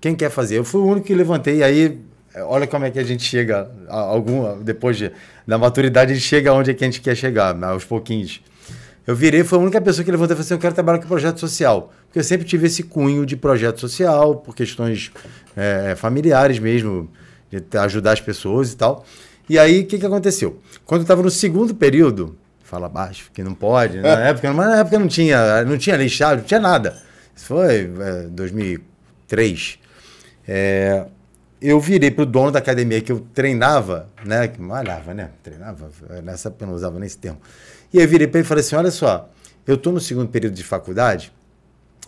Quem quer fazer? Eu fui o único que levantei, e aí, olha como é que a gente chega, depois da maturidade, a gente chega onde é que a gente quer chegar, aos pouquinhos. Eu virei, foi a única pessoa que levantou e falou assim, eu quero trabalhar com projeto social. Porque eu sempre tive esse cunho de projeto social, por questões familiares mesmo, de ajudar as pessoas e tal. E aí, o que aconteceu? Quando eu estava no segundo período, fala baixo, que não pode, na época não tinha lei chave, não tinha nada. Isso foi 2003. Eu virei pro dono da academia que eu treinava, né? Que malhava, né? Treinava, nessa época eu não usava nem esse termo. E aí eu virei para ele e falei assim, olha só, eu estou no segundo período de faculdade,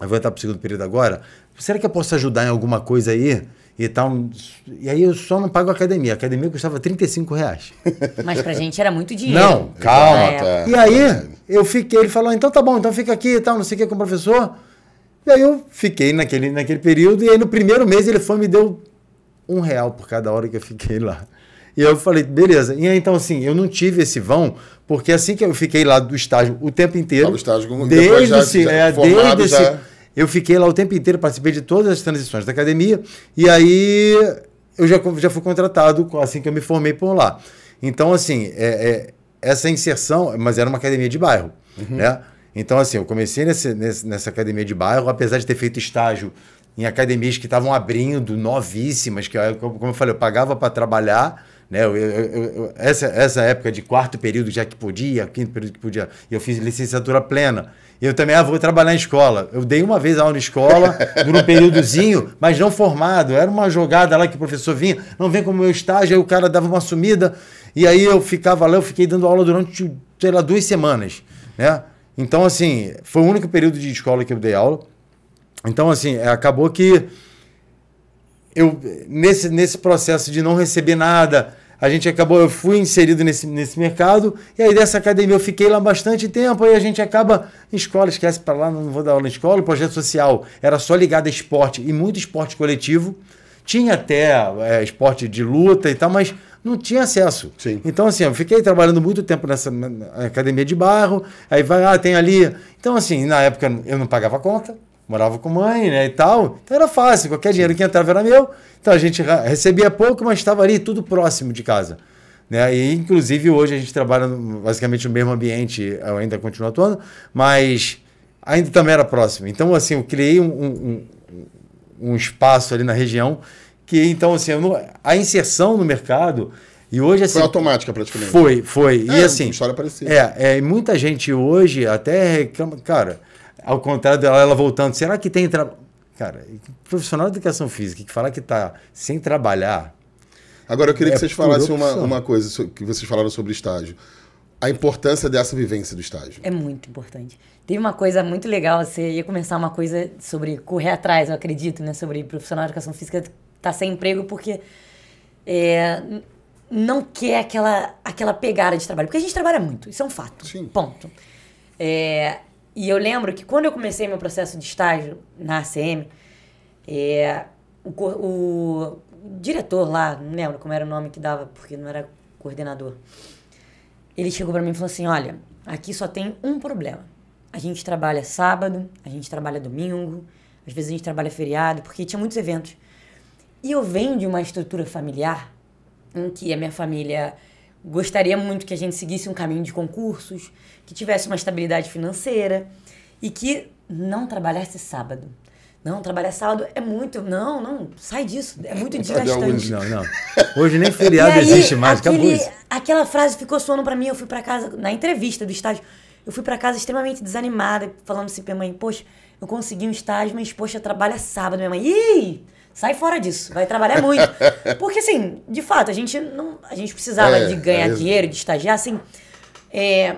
eu vou entrar pro segundo período agora, será que eu posso ajudar em alguma coisa aí? E tal. E aí eu só não pago a academia custava R$35. Mas pra gente era muito dinheiro. Não, calma. E aí eu fiquei, ele falou, então tá bom, então fica aqui e tal, não sei o que, com o professor. E aí eu fiquei naquele período, e aí no primeiro mês ele foi e me deu R$1 por cada hora que eu fiquei lá. E eu falei, beleza. E aí, então, assim, eu não tive esse vão, porque assim que eu fiquei lá do estágio o tempo inteiro, eu fiquei lá o tempo inteiro, participei de todas as transições da academia, e aí eu já fui contratado assim que eu me formei por lá. Então, assim, essa inserção, mas era uma academia de bairro, né? Então, assim, eu comecei nessa academia de bairro, apesar de ter feito estágio em academias que estavam abrindo, novíssimas, que, como eu falei, eu pagava para trabalhar, né? Essa época de quarto período já que podia, quinto período que podia, eu fiz licenciatura plena. Eu também vou trabalhar em escola. Eu dei uma vez aula em escola, durante um períodozinho, mas não formado. Era uma jogada lá que o professor vinha, não vem como meu estágio, aí o cara dava uma sumida, e aí eu ficava lá, eu fiquei dando aula durante, sei lá, 2 semanas, né? Então, assim, foi o único período de escola que eu dei aula. Então, assim, acabou que eu, nesse processo de não receber nada, eu fui inserido nesse mercado, e aí dessa academia eu fiquei lá bastante tempo, aí a gente acaba em escola, esquece para lá, não vou dar aula em escola, o projeto social era só ligado a esporte, e muito esporte coletivo, tinha até esporte de luta e tal, mas não tinha acesso. Sim. Então, assim, eu fiquei trabalhando muito tempo nessa academia de bairro, aí tem ali... Então, assim, na época eu não pagava conta, morava com mãe, né, e tal, então era fácil, qualquer dinheiro que entrava era meu, então a gente recebia pouco, mas estava ali tudo próximo de casa, né, e inclusive hoje a gente trabalha basicamente no mesmo ambiente, eu ainda continuo atuando, mas ainda também era próximo, então assim, eu criei um espaço ali na região, que então assim, a inserção no mercado, e hoje assim... Foi automática praticamente. Foi, e assim... Uma história parecida. E muita gente hoje até reclama, cara... Ao contrário dela voltando, será que tem... Cara, profissional de educação física que falar que está sem trabalhar... Agora, eu queria que vocês falassem uma coisa que vocês falaram sobre estágio. A importância dessa vivência do estágio. É muito importante. Tem uma coisa muito legal, você ia começar uma coisa sobre correr atrás, eu acredito, né? Sobre profissional de educação física tá sem emprego porque não quer aquela pegada de trabalho. Porque a gente trabalha muito, isso é um fato. Sim. Ponto. E eu lembro que quando eu comecei meu processo de estágio na ACM, o diretor lá, não lembro como era o nome que dava, porque não era coordenador, ele chegou pra mim e falou assim, olha, aqui só tem um problema. A gente trabalha sábado, a gente trabalha domingo, às vezes a gente trabalha feriado, porque tinha muitos eventos. E eu venho de uma estrutura familiar em que a minha família gostaria muito que a gente seguisse um caminho de concursos, que tivesse uma estabilidade financeira e que não trabalhasse sábado. Não, trabalhar sábado é muito... Não, sai disso. É muito desgastante. Não. Hoje nem feriado existe mais, acabou isso. Aquela frase ficou soando pra mim. Eu fui pra casa, na entrevista do estágio, eu fui pra casa extremamente desanimada, falando assim pra minha mãe, poxa, eu consegui um estágio, mas, poxa, trabalha sábado. Minha mãe, ih, sai fora disso, vai trabalhar muito. Porque, assim, de fato, a gente precisava de ganhar dinheiro, de estagiar, assim,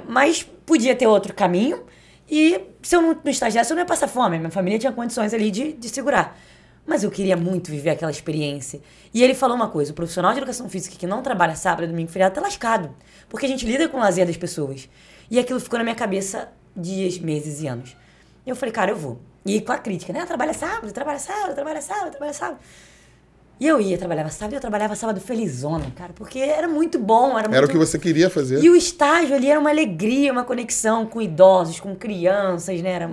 mas podia ter outro caminho. E se eu não estagiasse, eu não ia passar fome. Minha família tinha condições ali de segurar. Mas eu queria muito viver aquela experiência. E ele falou uma coisa, o profissional de educação física que não trabalha sábado, domingo, feriado, tá lascado. Porque a gente lida com o lazer das pessoas. E aquilo ficou na minha cabeça dias, meses e anos. E eu falei, cara, eu vou. E com a crítica, né? Trabalha sábado. E eu trabalhava sábado felizona, cara, porque era muito bom. Era o que você queria fazer. E o estágio ali era uma alegria, uma conexão com idosos, com crianças, né? Era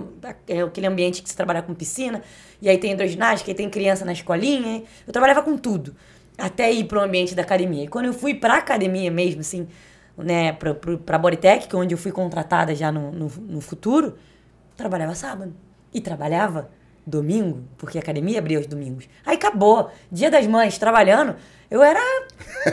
aquele ambiente que você trabalha com piscina, e aí tem hidroginástica, e tem criança na escolinha. Eu trabalhava com tudo, até ir para o ambiente da academia. E quando eu fui para a academia mesmo, assim, né, para a Bodytech, que é onde eu fui contratada já no futuro, trabalhava sábado. E trabalhava domingo, porque a academia abria aos domingos. Aí acabou. Dia das Mães, trabalhando, eu era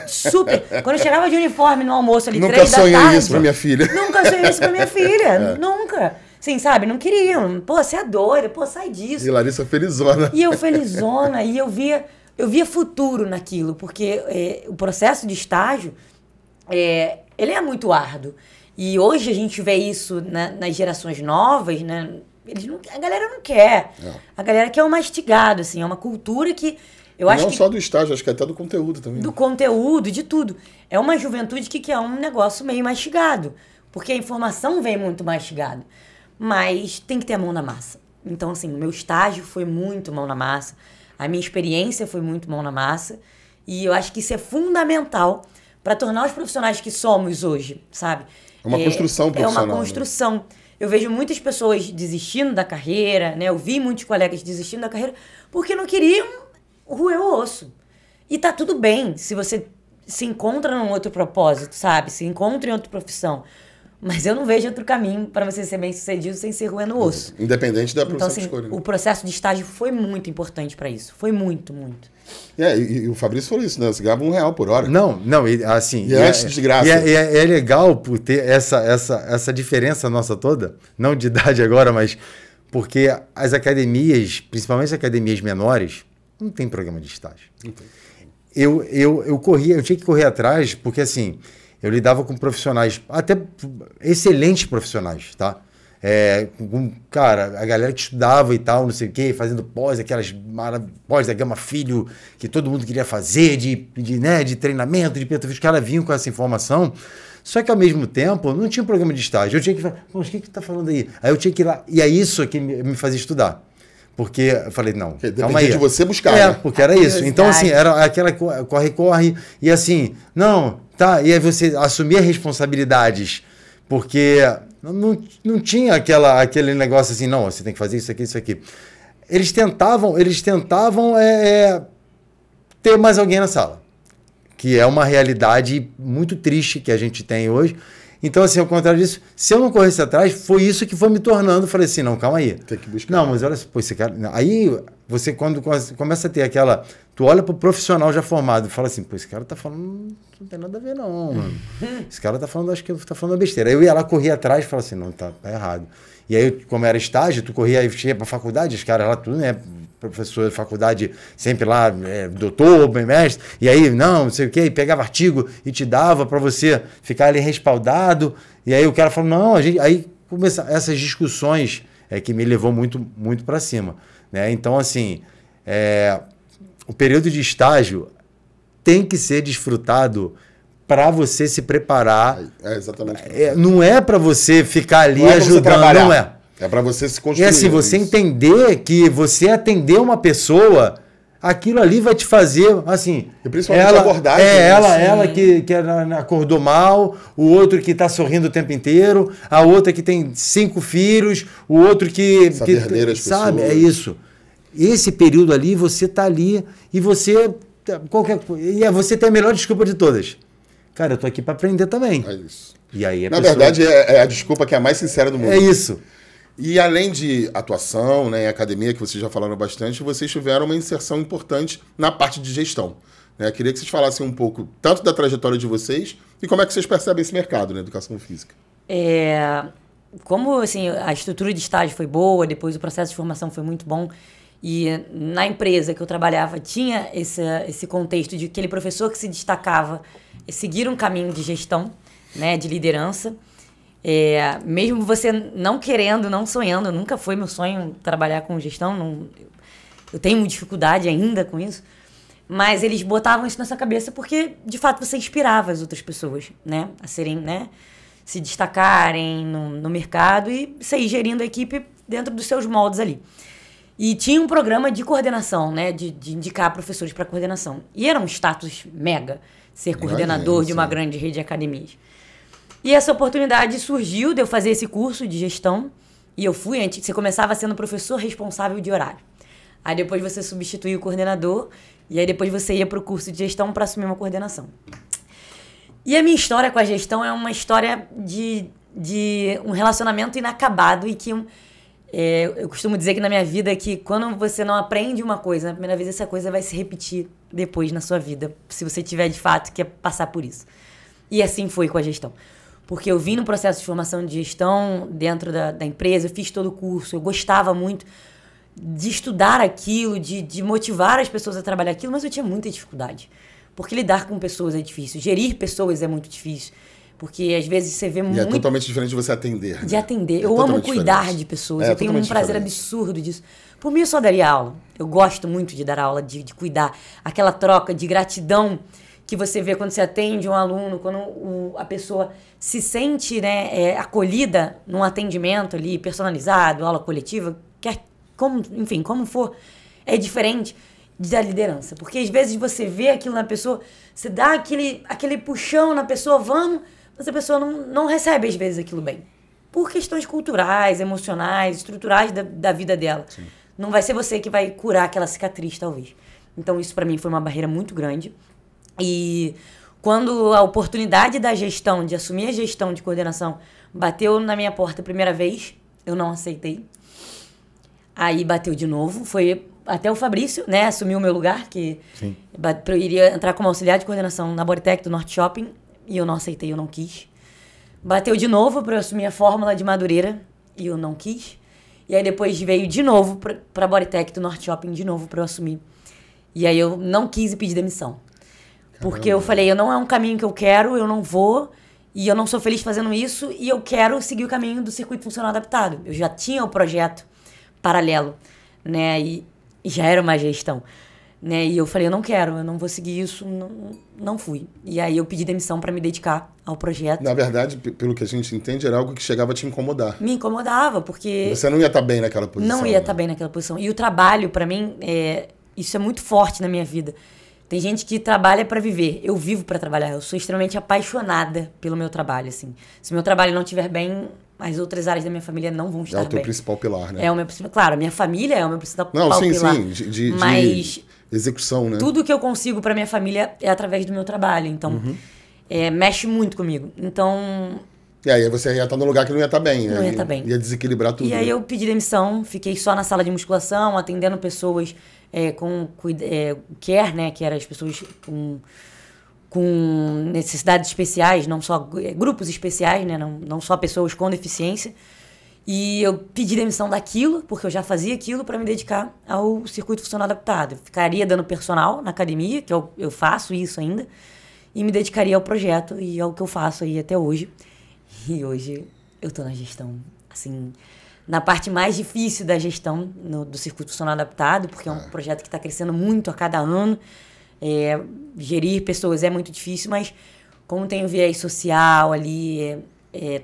super... Quando eu chegava de uniforme no almoço ali, 3 da tarde... Nunca sonhei isso pra minha filha. Nunca sonhei isso pra minha filha. Nunca. Assim, sabe? Não queriam. Pô, você é doida. Pô, sai disso. E Larissa felizona. E eu felizona. E eu via futuro naquilo, porque o processo de estágio, ele é muito árduo. E hoje a gente vê isso nas gerações novas, né? A galera não quer. A galera quer o mastigado, assim. É uma cultura que eu acho que... Não só do estágio, acho que até do conteúdo também. Do conteúdo, de tudo. É uma juventude que quer um negócio meio mastigado. Porque a informação vem muito mastigada. Mas tem que ter a mão na massa. Então, assim, o meu estágio foi muito mão na massa. A minha experiência foi muito mão na massa. E eu acho que isso é fundamental para tornar os profissionais que somos hoje, sabe? É uma construção profissional. É uma construção. Né? Eu vejo muitas pessoas desistindo da carreira, né? Eu vi muitos colegas desistindo da carreira porque não queriam roer o osso. E tá tudo bem se você se encontra num outro propósito, sabe? Se encontra em outra profissão. Mas eu não vejo outro caminho para você ser bem-sucedido sem ser roendo o osso. Independente da profissão então, assim, que escolhe. Né? O processo de estágio foi muito importante para isso. Foi muito, muito. E o Fabrício falou isso, né? Você ganhava R$1 por hora. Não, assim... E antes de graça. É legal por ter essa diferença nossa toda, não de idade agora, mas porque as academias, principalmente as academias menores, não tem programa de estágio. Eu tinha que correr atrás, porque assim, eu lidava com profissionais, até excelentes profissionais, tá? Cara, a galera que estudava e tal, não sei o quê, fazendo pós, aquelas pós da Gama Filho, que todo mundo queria fazer, de treinamento, de petrofísico, os caras vinham com essa informação, só que ao mesmo tempo não tinha programa de estágio. Eu tinha que falar, o que tá falando aí? Aí eu tinha que ir lá, e é isso que me fazia estudar. Porque eu falei, não, calma aí. De você buscar, né? Porque era isso. Então, assim, era aquela corre, e assim, não, tá, e aí você assumia responsabilidades, porque não tinha aquele negócio assim, não, você tem que fazer isso aqui. Eles tentavam ter mais alguém na sala, que é uma realidade muito triste que a gente tem hoje. Então, assim, ao contrário disso, se eu não corresse atrás, foi isso que foi me tornando. Falei assim, não, calma aí. Tem que buscar. Não, mas olha, pô, esse cara... Aí, você, quando começa a ter aquela... Tu olha pro profissional já formado e fala assim, pô, esse cara tá falando... Não tem nada a ver, não, mano. Esse cara tá falando, acho que tá falando besteira. Aí eu ia lá, corria atrás e falava assim, não, tá errado. E aí, como era estágio, tu corria, aí ia pra faculdade, os caras lá, tudo, né? Professor de faculdade, sempre lá, doutor, mestre, e aí, não sei o quê, e pegava artigo e te dava para você ficar ali respaldado, e aí o cara falou, não, aí começam essas discussões que me levou muito, muito para cima, né? Então, assim, o período de estágio tem que ser desfrutado para você se preparar. É exatamente. Não é para você ficar ali não é ajudando, não é. É para você se construir. É assim, você entender que você atender uma pessoa, aquilo ali vai te fazer, assim... E principalmente a abordagem. Ela que acordou mal, o outro que está sorrindo o tempo inteiro, a outra que tem 5 filhos, o outro que sabe, sabe, é isso. Esse período ali, você tá ali e você... você tem a melhor desculpa de todas. Cara, eu tô aqui para aprender também. É isso. E aí Na verdade, é a desculpa que é a mais sincera do mundo. É isso. E além de atuação, né, academia, que vocês já falaram bastante, vocês tiveram uma inserção importante na parte de gestão. Né? Eu queria que vocês falassem um pouco tanto da trajetória de vocês e como é que vocês percebem esse mercado na educação física. Como assim, a estrutura de estágio foi boa, depois o processo de formação foi muito bom, e na empresa que eu trabalhava tinha esse contexto de aquele professor que se destacava seguir um caminho de gestão, né, de liderança. Mesmo você não querendo, não sonhando, nunca foi meu sonho trabalhar com gestão, eu tenho dificuldade ainda com isso, mas eles botavam isso na sua cabeça porque, de fato, você inspirava as outras pessoas, né, a serem, né, se destacarem no mercado e sair gerindo a equipe dentro dos seus moldes ali. E tinha um programa de coordenação, né, de indicar professores para coordenação. E era um status mega ser coordenador de uma grande rede de academias. E essa oportunidade surgiu de eu fazer esse curso de gestão. E eu fui, você começava sendo professor responsável de horário. Aí depois você substituía o coordenador. E aí depois você ia para o curso de gestão para assumir uma coordenação. E a minha história com a gestão é uma história de um relacionamento inacabado. E que eu costumo dizer que na minha vida que quando você não aprende uma coisa, na primeira vez essa coisa vai se repetir depois na sua vida. Se você tiver de fato que passar por isso. E assim foi com a gestão. Porque eu vim no processo de formação de gestão dentro da empresa, eu fiz todo o curso, eu gostava muito de estudar aquilo, de motivar as pessoas a trabalhar aquilo, mas eu tinha muita dificuldade. Porque lidar com pessoas é difícil, gerir pessoas é muito difícil. Porque às vezes você vê muito... E é totalmente diferente de você atender. Né? De atender. Eu amo cuidar de pessoas, eu tenho um prazer absurdo disso. Por mim eu só daria aula. Eu gosto muito de dar aula, de cuidar. Aquela troca de gratidão que você vê quando você atende um aluno, quando a pessoa se sente, né, acolhida num atendimento ali, personalizado, aula coletiva, enfim, como for, é diferente da liderança. Porque às vezes você vê aquilo na pessoa, você dá aquele puxão na pessoa, vamos, mas a pessoa não recebe às vezes aquilo bem. Por questões culturais, emocionais, estruturais da vida dela. Sim. Não vai ser você que vai curar aquela cicatriz, talvez. Então isso pra mim foi uma barreira muito grande. E quando a oportunidade da gestão, de assumir a gestão de coordenação, bateu na minha porta a primeira vez, eu não aceitei. Aí bateu de novo, foi até o Fabrício, né, assumiu o meu lugar, que eu iria entrar como auxiliar de coordenação na Bodytech do Norte Shopping, e eu não aceitei, eu não quis. Bateu de novo para eu assumir a fórmula de Madureira, e eu não quis. E aí depois veio de novo para a Bodytech do Norte Shopping, de novo para eu assumir. E aí eu não quis e pedi demissão. Porque eu falei, não é um caminho que eu quero, eu não vou, e eu não sou feliz fazendo isso, e eu quero seguir o caminho do circuito funcional adaptado. Eu já tinha o projeto paralelo, né, e já era uma gestão, né, e eu falei, eu não quero, eu não vou seguir isso, não fui. E aí eu pedi demissão para me dedicar ao projeto. Na verdade, pelo que a gente entende, era algo que chegava a te incomodar. Me incomodava, porque... Você não ia estar bem naquela posição. Não ia estar bem naquela posição. E o trabalho, para mim, isso é muito forte na minha vida. Tem gente que trabalha para viver. Eu vivo para trabalhar. Eu sou extremamente apaixonada pelo meu trabalho, assim. Se meu trabalho não estiver bem, as outras áreas da minha família não vão estar bem. É o teu principal pilar, né? É o meu principal... Claro, a minha família é o meu principal pilar. Não, sim. De execução, né? Tudo que eu consigo para minha família é através do meu trabalho. Então, mexe muito comigo. Então... E aí você ia estar num lugar que não ia estar bem. Não ia estar bem. Ia desequilibrar tudo. E aí eu pedi demissão, fiquei só na sala de musculação, atendendo pessoas com care, né? Que eram as pessoas com necessidades especiais, não só grupos especiais, né? Não só pessoas com deficiência. E eu pedi demissão daquilo, porque eu já fazia aquilo, para me dedicar ao circuito funcional adaptado. Eu ficaria dando personal na academia, que eu faço isso ainda, e me dedicaria ao projeto e ao que eu faço aí até hoje. E hoje eu tô na gestão, assim, na parte mais difícil da gestão do Circuito Funcional Adaptado, porque é um projeto que está crescendo muito a cada ano. Gerir pessoas é muito difícil, mas como tem o viés social ali,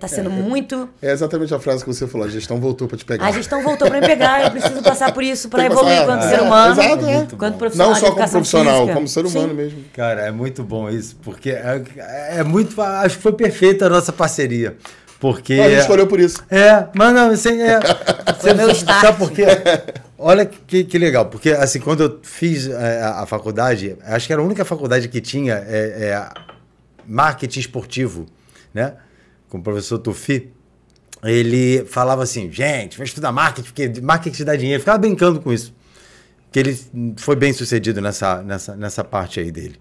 tá sendo muito... É exatamente a frase que você falou, a gestão voltou para te pegar. A gestão voltou para me pegar, eu preciso passar por isso para evoluir enquanto ser humano, enquanto profissional. Não só como profissional, física. como ser humano mesmo. Cara, é muito bom isso, porque é muito... Acho que foi perfeita a nossa parceria. Porque... A gente escolheu por isso. Mas não, assim, Foi meu start. Sabe por quê? Olha que legal, porque assim, quando eu fiz a faculdade, acho que era a única faculdade que tinha marketing esportivo, né? Com o professor Tufi, ele falava assim, gente, vai estudar marketing, porque marketing dá dinheiro. Ficava brincando com isso, porque ele foi bem sucedido nessa parte aí dele.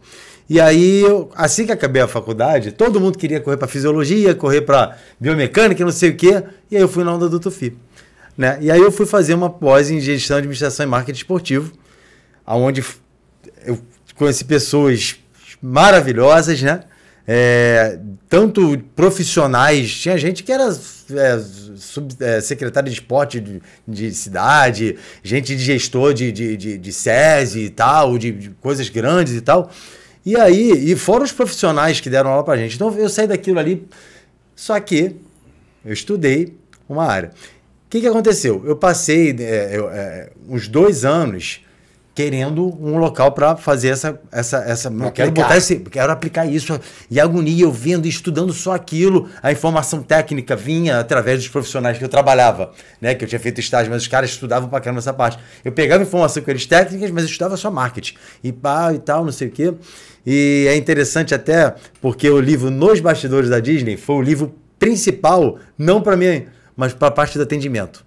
E aí, assim que acabei a faculdade, todo mundo queria correr para fisiologia, correr para biomecânica, não sei o quê, e aí eu fui na onda do Tufi. Né? E aí eu fui fazer uma pós em gestão, administração e marketing esportivo, onde eu conheci pessoas maravilhosas, né? Tanto profissionais, tinha gente que era secretário de esporte de cidade, gente de gestor de SESI e tal, de coisas grandes e tal. E aí, fora os profissionais que deram aula pra gente. Então eu saí daquilo ali, só que eu estudei uma área. O que aconteceu? Eu passei uns 2 anos querendo um local para fazer quero aplicar isso. E a agonia, eu vendo e estudando só aquilo, a informação técnica vinha através dos profissionais que eu trabalhava, né? Que eu tinha feito estágio, mas os caras estudavam pra caramba essa parte. Eu pegava informação com eles técnicas, mas eu estudava só marketing. E tal, não sei o quê. E é interessante até porque o livro Nos Bastidores da Disney foi o livro principal, não para mim, mas para a parte do atendimento.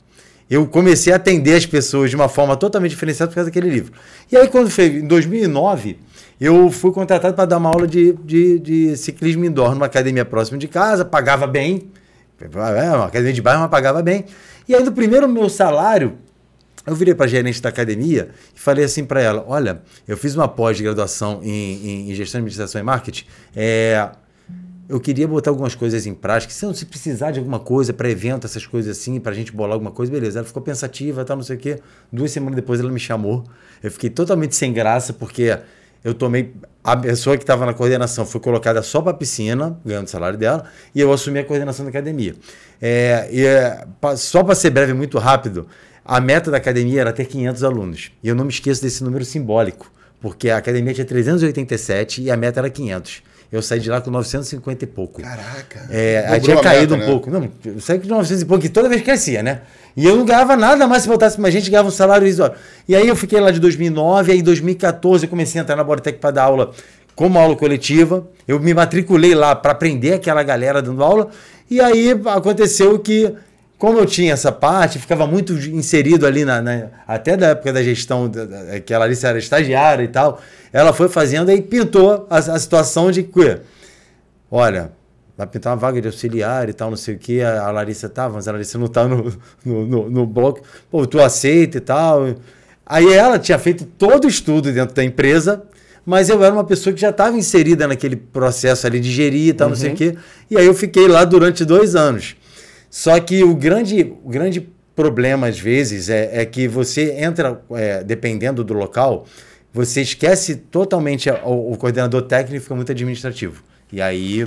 Eu comecei a atender as pessoas de uma forma totalmente diferenciada por causa daquele livro. E aí, quando foi em 2009, eu fui contratado para dar uma aula de ciclismo indoor numa academia próxima de casa, pagava bem, uma academia de bairro, mas pagava bem. E aí, no primeiro meu salário, eu virei para a gerente da academia e falei assim para ela, olha, eu fiz uma pós-graduação em gestão, administração e marketing, eu queria botar algumas coisas em prática. Se precisar de alguma coisa para evento, essas coisas assim, para a gente bolar alguma coisa, beleza. Ela ficou pensativa, tal, não sei o quê. 2 semanas depois ela me chamou. Eu fiquei totalmente sem graça, porque eu tomei... A pessoa que estava na coordenação foi colocada só para a piscina, ganhando o salário dela, e eu assumi a coordenação da academia. Só para ser breve, muito rápido, a meta da academia era ter 500 alunos. E eu não me esqueço desse número simbólico, porque a academia tinha 387 e a meta era 500. Eu saí de lá com 950 e pouco. Caraca. Aí tinha caído um pouco. Não, eu saí com 900 e pouco, que toda vez crescia, né? E eu não ganhava nada mais se voltasse mais gente, ganhava um salário irrisório. E aí eu fiquei lá de 2009, aí em 2014 eu comecei a entrar na Bodytech para dar aula como aula coletiva. Eu me matriculei lá para aprender aquela galera dando aula. E aí aconteceu que, como eu tinha essa parte, ficava muito inserido ali, até da época da gestão, que ela ali era estagiária e tal, ela foi fazendo e pintou a situação de que, olha, vai pintar uma vaga de auxiliar e tal, não sei o que, a Larissa tá, mas a Larissa não tá no bloco, pô, tu aceita e tal. Aí ela tinha feito todo o estudo dentro da empresa, mas eu era uma pessoa que já estava inserida naquele processo ali de gerir e tal, não sei o que, e aí eu fiquei lá durante 2 anos. Só que o grande problema, às vezes, é que você entra, dependendo do local, você esquece totalmente o coordenador técnico e fica muito administrativo. E aí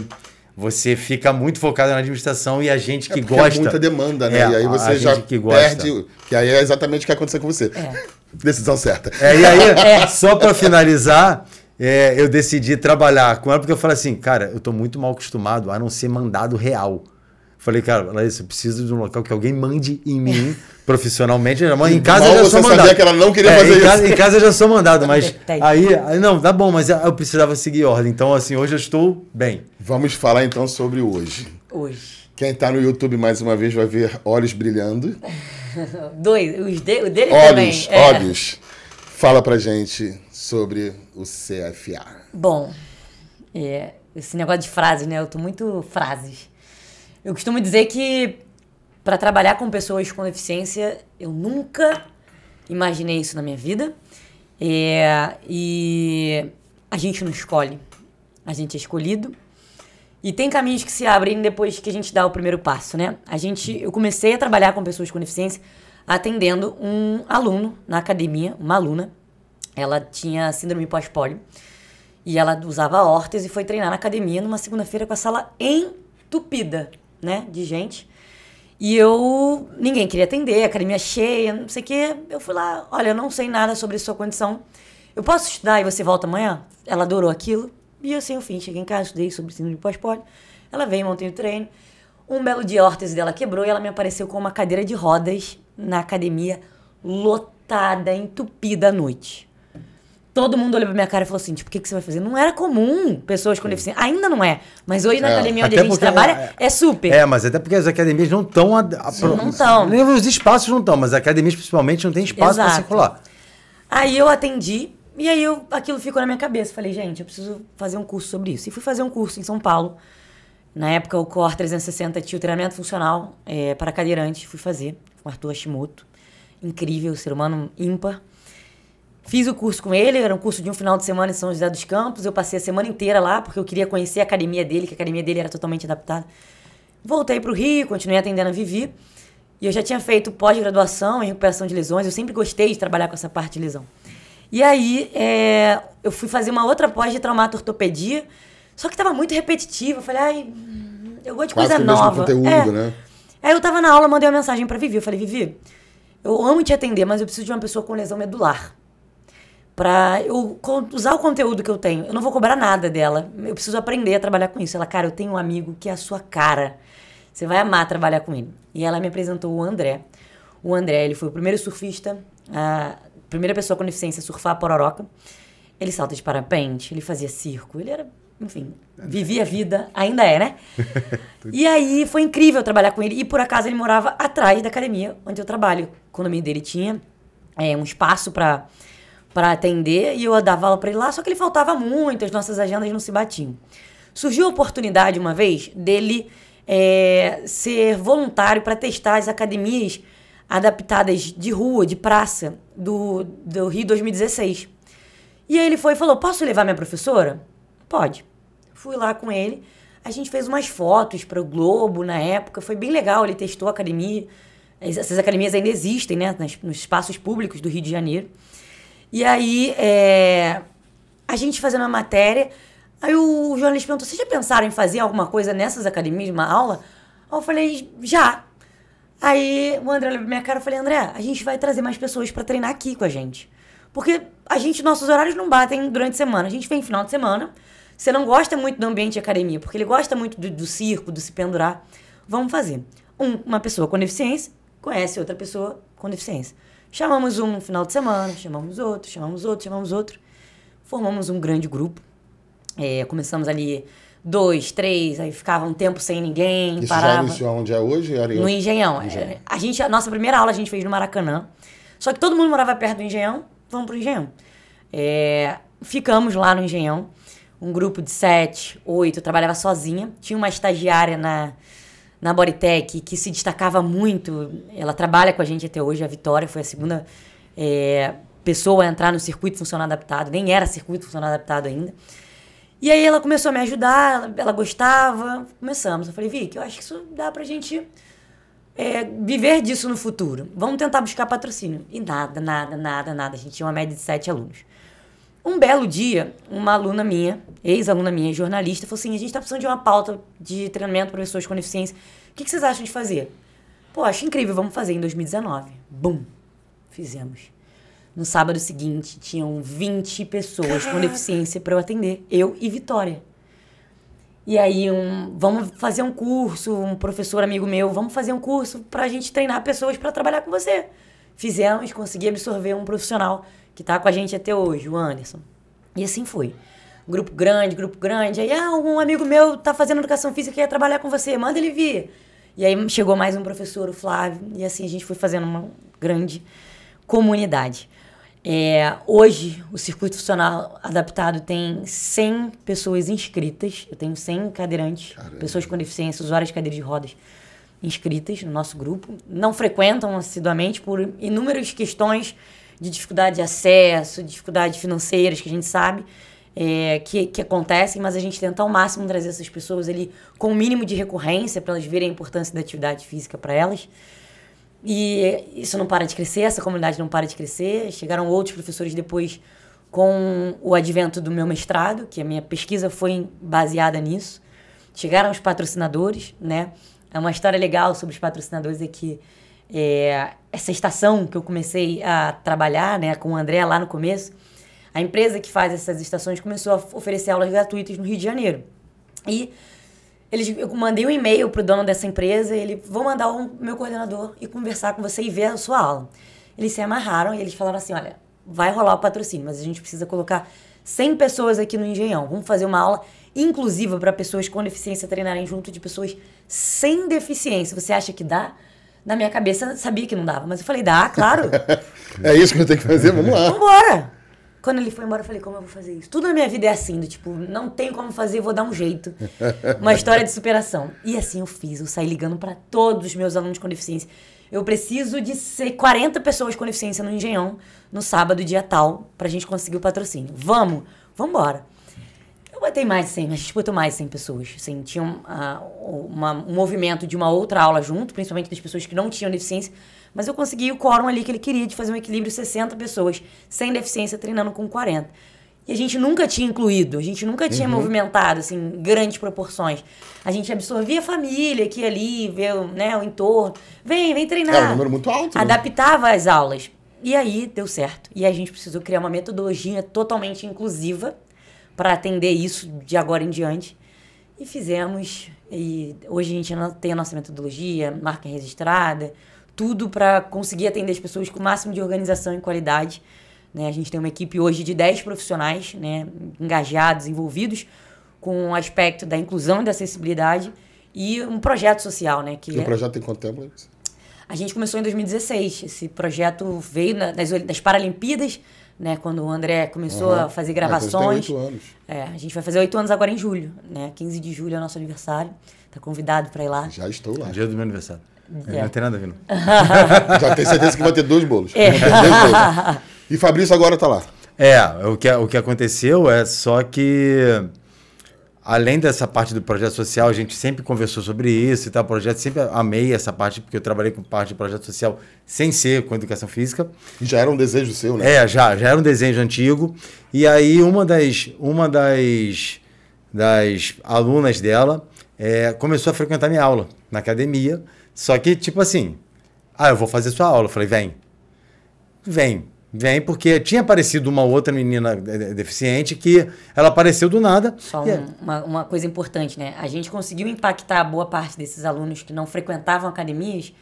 você fica muito focado na administração e a gente que gosta... É muita demanda, né? E aí você já perde... Que aí é exatamente o que aconteceu com você. Decisão certa. E aí, só para finalizar... eu decidi trabalhar com ela porque eu falei assim, cara, eu tô muito mal acostumado a não ser mandado real. Falei, cara, Larissa, eu preciso de um local que alguém mande em mim profissionalmente. Em casa eu já sou mandado. Sabia que ela não queria fazer isso. Em casa eu já sou mandado, mas aí, não, tá bom, mas eu precisava seguir ordem. Então, assim, hoje eu estou bem. Vamos falar então sobre hoje. Quem tá no YouTube mais uma vez vai ver olhos brilhando. O dele também. Olhos. Fala pra gente sobre o CFA. Bom, esse negócio de frases, né? Eu tô muito frases. Eu costumo dizer que para trabalhar com pessoas com deficiência, eu nunca imaginei isso na minha vida. E a gente não escolhe. A gente é escolhido. E tem caminhos que se abrem depois que a gente dá o primeiro passo, né? Eu comecei a trabalhar com pessoas com deficiência atendendo um aluno na academia, uma aluna. Ela tinha síndrome pós-pólio e ela usava órtese e foi treinar na academia numa segunda-feira com a sala entupida, né, de gente. E ninguém queria atender, a academia cheia, não sei o quê. Eu fui lá, olha, eu não sei nada sobre a sua condição. Eu posso estudar e você volta amanhã? Ela adorou aquilo. E assim eu fiz. Cheguei em casa, estudei sobre síndrome pós-pólio. Ela veio, montei o treino. Um belo dia a órtese dela quebrou e ela me apareceu com uma cadeira de rodas na academia, lotada, entupida à noite. Todo mundo olhou pra minha cara e falou assim, tipo, o que você vai fazer? Não era comum pessoas com deficiência. Ainda não é. Mas hoje na academia onde a gente trabalha, é super. Mas até porque as academias não estão... Não estão. Nem os espaços não estão, mas as academias principalmente não tem espaço para circular. Aí eu atendi, e aí aquilo ficou na minha cabeça. Falei, gente, eu preciso fazer um curso sobre isso. E fui fazer um curso em São Paulo. Na época, o COR 360 tinha o treinamento funcional para cadeirante. Fui fazer com o Arthur Hashimoto. Incrível, ser humano ímpar. Fiz o curso com ele, era um curso de um final de semana em São José dos Campos. Eu passei a semana inteira lá, porque eu queria conhecer a academia dele, que a academia dele era totalmente adaptada. Voltei para o Rio, continuei atendendo a Vivi. E eu já tinha feito pós-graduação em recuperação de lesões. Eu sempre gostei de trabalhar com essa parte de lesão. E aí, eu fui fazer uma outra pós de traumato-ortopedia, só que estava muito repetitiva. Eu falei, eu gosto de coisa nova. Conteúdo, né? Aí eu estava na aula, mandei uma mensagem para Vivi. Eu falei, Vivi, eu amo te atender, mas eu preciso de uma pessoa com lesão medular. Pra eu usar o conteúdo que eu tenho. Eu não vou cobrar nada dela. Eu preciso aprender a trabalhar com isso. Ela, cara, eu tenho um amigo que é a sua cara. Você vai amar trabalhar com ele. E ela me apresentou o André. O André, ele foi o primeiro surfista, a primeira pessoa com deficiência a surfar a Pororoca. Ele salta de parapente, ele fazia circo, ele era, enfim, vivia a vida, ainda é, né? E aí foi incrível trabalhar com ele. E por acaso ele morava atrás da academia onde eu trabalho. O condomínio dele tinha um espaço para atender e eu dava aula para ele lá, só que ele faltava muito, as nossas agendas não se batiam. Surgiu a oportunidade uma vez dele ser voluntário para testar as academias adaptadas de rua, de praça, do Rio 2016. E aí ele foi e falou, posso levar minha professora? Pode. Fui lá com ele, a gente fez umas fotos para o Globo na época, foi bem legal, ele testou a academia, essas academias ainda existem, né, nos espaços públicos do Rio de Janeiro. E aí, a gente fazendo uma matéria, aí o jornalista perguntou, vocês já pensaram em fazer alguma coisa nessas academias, uma aula? Aí eu falei, já. Aí o André olhou pra minha cara e falei, André, a gente vai trazer mais pessoas pra treinar aqui com a gente. Porque nossos horários não batem durante a semana, a gente vem final de semana, você não gosta muito do ambiente de academia, porque ele gosta muito do circo, do se pendurar, vamos fazer. Uma pessoa com deficiência conhece outra pessoa com deficiência. Chamamos um no final de semana, chamamos outro. Formamos um grande grupo. Começamos ali 2, 3, aí ficava um tempo sem ninguém, Isso parava. já iniciou onde é hoje? No Engenhão. A nossa primeira aula a gente fez no Maracanã. Só que todo mundo morava perto do Engenhão, vamos pro Engenhão. Ficamos lá no Engenhão. Um grupo de 7, 8, eu trabalhava sozinha. Tinha uma estagiária na Bodytech, que se destacava muito. Ela trabalha com a gente até hoje, a Vitória, foi a segunda pessoa a entrar no circuito funcional adaptado, nem era circuito funcional adaptado ainda. E aí ela começou a me ajudar, ela gostava, começamos. Eu falei, Vicky, eu acho que isso dá pra gente viver disso no futuro. Vamos tentar buscar patrocínio. E nada. A gente tinha uma média de 7 alunos. Um belo dia, uma aluna minha, ex-aluna minha, jornalista, falou assim, a gente tá precisando de uma pauta de treinamento para pessoas com deficiência. O que vocês acham de fazer? Pô, acho incrível, vamos fazer em 2019. Bum! Fizemos. No sábado seguinte, tinham 20 pessoas com deficiência para eu atender. Eu e Vitória. E aí, vamos fazer um curso, um professor amigo meu, vamos fazer um curso pra gente treinar pessoas para trabalhar com você. Fizemos, consegui absorver um profissional que tá com a gente até hoje, o Anderson. E assim foi. Grupo grande. Aí, um amigo meu tá fazendo educação física e quer trabalhar com você, manda ele vir. E aí chegou mais um professor, o Flávio, e assim a gente foi fazendo uma grande comunidade. Hoje, o Circuito Funcional Adaptado tem 100 pessoas inscritas. Eu tenho 100 cadeirantes, pessoas com deficiência, usuários de cadeira de rodas inscritas no nosso grupo. Não frequentam assiduamente por inúmeras questões de dificuldade de acesso, dificuldades financeiras que a gente sabe. que acontecem, mas a gente tenta ao máximo trazer essas pessoas ali com o mínimo de recorrência para elas verem a importância da atividade física para elas. E isso não para de crescer, essa comunidade não para de crescer. Chegaram outros professores depois com o advento do meu mestrado, que a minha pesquisa foi baseada nisso. Chegaram os patrocinadores, né? Uma história legal sobre os patrocinadores é que essa estação que eu comecei a trabalhar, né, com o André lá no começo, a empresa que faz essas estações começou a oferecer aulas gratuitas no Rio de Janeiro. E eu mandei um e-mail pro dono dessa empresa, vou mandar o meu coordenador e conversar com você e ver a sua aula. Eles se amarraram e eles falaram assim, olha, vai rolar o patrocínio, mas a gente precisa colocar 100 pessoas aqui no Engenhão. Vamos fazer uma aula inclusiva para pessoas com deficiência treinarem junto de pessoas sem deficiência. Você acha que dá? Na minha cabeça, eu sabia que não dava, mas eu falei, dá, claro. É isso que eu tenho que fazer, vamos lá. Vambora! Quando ele foi embora, eu falei, como eu vou fazer isso? Tudo na minha vida é assim, do tipo, não tenho como fazer, vou dar um jeito. Uma história de superação. E assim eu fiz, eu saí ligando para todos os meus alunos com deficiência. Eu preciso de ser 40 pessoas com deficiência no Engenhão, no sábado, dia tal, pra gente conseguir o patrocínio. Vamos embora. Eu botei mais de 100, a gente botou mais de 100 pessoas. Assim, tinha um movimento de uma outra aula junto, principalmente das pessoas que não tinham deficiência, mas eu consegui o quórum ali que ele queria, de fazer um equilíbrio 60 pessoas sem deficiência treinando com 40. E a gente nunca tinha incluído, a gente nunca tinha movimentado, assim, grandes proporções. A gente absorvia a família aqui e ali, vê, né, o entorno. Vem treinar. É um número muito alto. Adaptava as aulas. E aí deu certo. E a gente precisou criar uma metodologia totalmente inclusiva para atender isso de agora em diante. E fizemos. E hoje a gente tem a nossa metodologia, marca registrada, tudo para conseguir atender as pessoas com o máximo de organização e qualidade. Né? A gente tem uma equipe hoje de 10 profissionais, né, engajados, envolvidos com o aspecto da inclusão e da acessibilidade e um projeto social. Né, o projeto tem quanto tempo? A gente começou em 2016. Esse projeto veio das Paralimpíadas, né, quando o André começou a fazer gravações. Tem 8 anos. A gente vai fazer 8 anos agora em julho. Né? 15 de julho é o nosso aniversário. Tá convidado para ir lá. Já estou lá. Dia do meu aniversário. Não tem nada a ver, não. Já tenho certeza que vai ter 2 bolos. E Fabrício agora tá lá. O que aconteceu é só que, além dessa parte do projeto social, a gente sempre conversou sobre isso e tal, projeto, sempre amei essa parte, porque eu trabalhei com parte de projeto social sem ser com educação física. E já era um desejo seu, né? Já era um desejo antigo. E aí uma das alunas dela começou a frequentar minha aula na academia, só que tipo assim, eu vou fazer sua aula. Eu falei, vem, porque tinha aparecido uma outra menina deficiente que ela apareceu do nada. Só uma coisa importante, né? A gente conseguiu impactar boa parte desses alunos que não frequentavam academias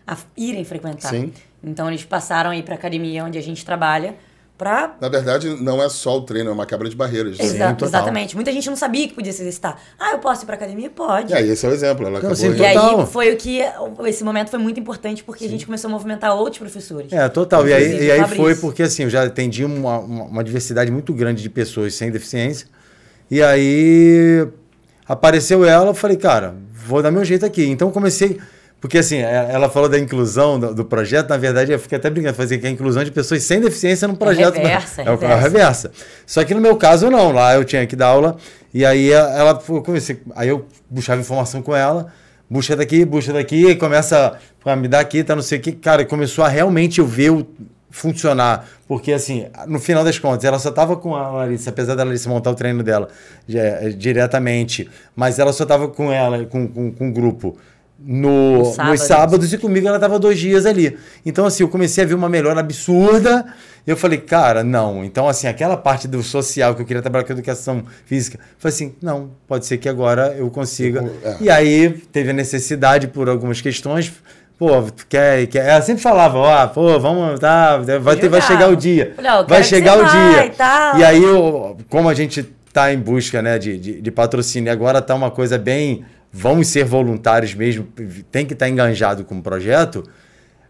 a irem frequentar. Sim. Então, eles passaram aí para a academia onde a gente trabalha para... Na verdade, não é só o treino, é uma quebra de barreiras. Exatamente. Muita gente não sabia que podia se exercitar. Eu posso ir para academia? Pode. E aí, esse é o exemplo. Ela acabou... E aí, foi esse momento foi muito importante, porque a gente começou a movimentar outros professores. Total. E aí foi porque, assim, eu já atendi uma diversidade muito grande de pessoas sem deficiência. E aí, apareceu ela, eu falei, cara, vou dar meu jeito aqui. Então, comecei... Porque, assim, ela falou da inclusão do projeto, na verdade, eu fiquei até brincando, fazer que a inclusão de pessoas sem deficiência no projeto. É reversa. Só que no meu caso, não. Lá eu tinha que dar aula, e aí aí eu buscava informação com ela, busca daqui, e começa a me dar aqui, não sei o que. Cara, começou a realmente eu ver funcionar. Porque, assim, no final das contas, ela só estava com a Larissa, apesar da Larissa montar o treino dela diretamente, mas ela só estava com ela, com o grupo, nos sábados, e comigo ela estava 2 dias ali. Então, assim, eu comecei a ver uma melhora absurda. Eu falei, cara, não. Então, assim, aquela parte do social que eu queria trabalhar com a educação física, eu falei assim, não, pode ser que agora eu consiga. E aí, teve a necessidade por algumas questões. Ela sempre falava, vamos, vai chegar o dia. Vai chegar o dia. E aí, como a gente tá em busca, né, de patrocínio, agora tá uma coisa bem... Vamos ser voluntários mesmo, tem que estar enganjado com o projeto.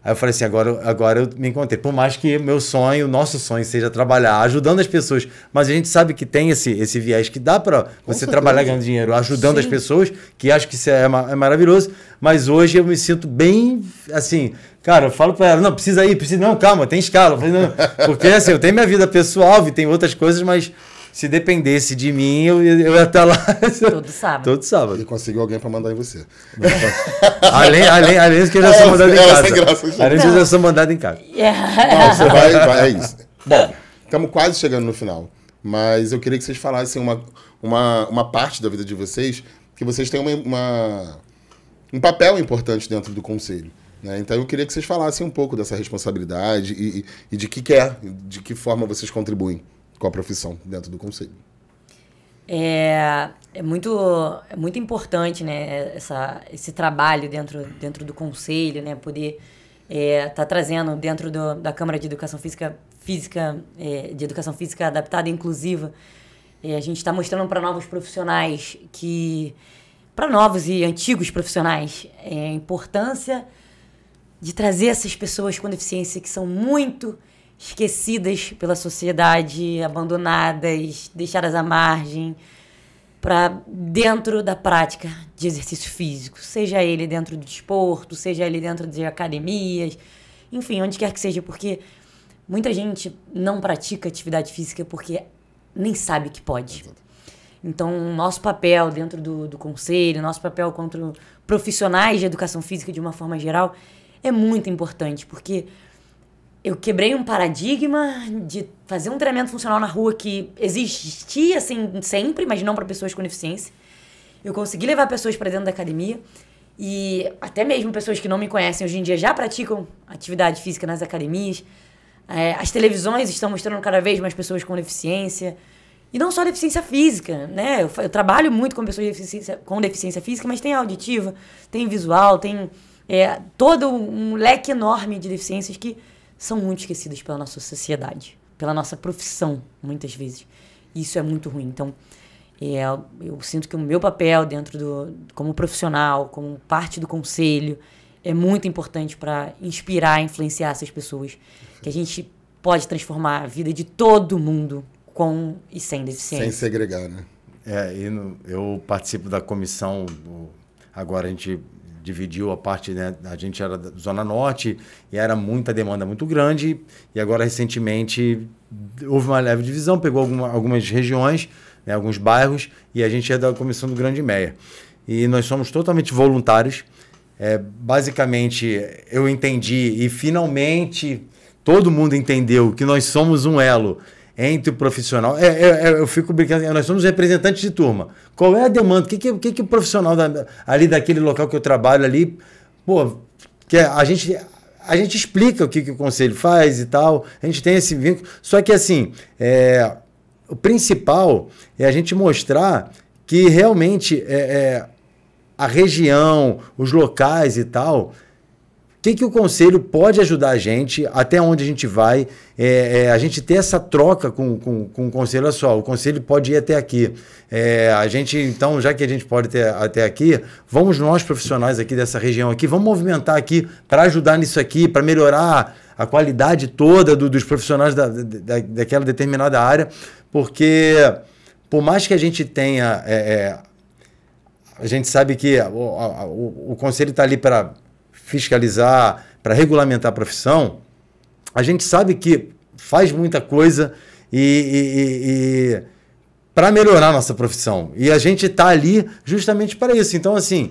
Aí eu falei assim, agora eu me encontrei. Por mais que nosso sonho seja trabalhar ajudando as pessoas, mas a gente sabe que tem esse viés que dá para você trabalhar ganhando dinheiro, ajudando as pessoas, que acho que isso é maravilhoso. Mas hoje eu me sinto bem, assim, cara, eu falo para ela, não, precisa ir, não, calma, tem escala. Eu falei, não, porque assim, eu tenho minha vida pessoal e tem outras coisas, mas se dependesse de mim, eu ia estar lá. Todo sábado. Todo sábado. E conseguiu alguém para mandar em você. Além que eu já sou mandado em casa. Além que eu já sou mandado em casa. Não, você vai, é isso. Bom, estamos quase chegando no final, mas eu queria que vocês falassem uma parte da vida de vocês, que vocês têm um papel importante dentro do conselho. Né? Então eu queria que vocês falassem um pouco dessa responsabilidade e de que forma vocês contribuem com a profissão dentro do conselho. É muito importante, né, esse trabalho dentro do conselho, né, poder tá trazendo dentro da Câmara de Educação Física de Educação Física Adaptada e Inclusiva. A gente está mostrando para novos profissionais para novos e antigos profissionais, a importância de trazer essas pessoas com deficiência que são muito esquecidas pela sociedade, abandonadas, deixadas à margem, para dentro da prática de exercício físico, seja ele dentro do desporto, seja ele dentro de academias, enfim, onde quer que seja, porque muita gente não pratica atividade física porque nem sabe que pode. Então, nosso papel dentro do conselho, nosso papel contra profissionais de educação física de uma forma geral é muito importante, porque eu quebrei um paradigma de fazer um treinamento funcional na rua que existia assim, sempre, mas não para pessoas com deficiência. Eu consegui levar pessoas para dentro da academia e até mesmo pessoas que não me conhecem hoje em dia já praticam atividade física nas academias. As televisões estão mostrando cada vez mais pessoas com deficiência. E não só deficiência física, né? Eu trabalho muito com pessoas com deficiência física, mas tem auditiva, tem visual, tem todo um leque enorme de deficiências que são muito esquecidas pela nossa sociedade, pela nossa profissão, muitas vezes. Isso é muito ruim. Então, eu sinto que o meu papel como profissional, como parte do conselho, é muito importante para inspirar, influenciar essas pessoas. Que a gente pode transformar a vida de todo mundo com e sem deficiência. Sem segregar, né? Eu participo da comissão, agora a gente dividiu a parte, né? A gente era da Zona Norte e era muita demanda muito grande, e agora recentemente houve uma leve divisão, pegou algumas regiões, né, alguns bairros, e a gente é da comissão do Grande Meia. E nós somos totalmente voluntários. Basicamente, eu entendi e finalmente todo mundo entendeu que nós somos um elo entre o profissional. Eu fico brincando, nós somos representantes de turma. Qual é a demanda? O que o profissional ali daquele local que eu trabalho ali, que a gente explica o que o conselho faz e tal, a gente tem esse vínculo. Só que assim, o principal é a gente mostrar que realmente a região, os locais e tal, o que o conselho pode ajudar a gente, até onde a gente vai, a gente ter essa troca com o conselho. Olha só, o conselho pode ir até aqui. A gente, então, já que a gente pode ir até aqui, vamos nós profissionais aqui dessa região aqui, vamos movimentar aqui para ajudar nisso aqui, para melhorar a qualidade toda dos profissionais daquela determinada área, porque por mais que a gente tenha... a gente sabe que o conselho está ali para fiscalizar, para regulamentar a profissão. A gente sabe que faz muita coisa e para melhorar a nossa profissão. E a gente está ali justamente para isso. Então, assim,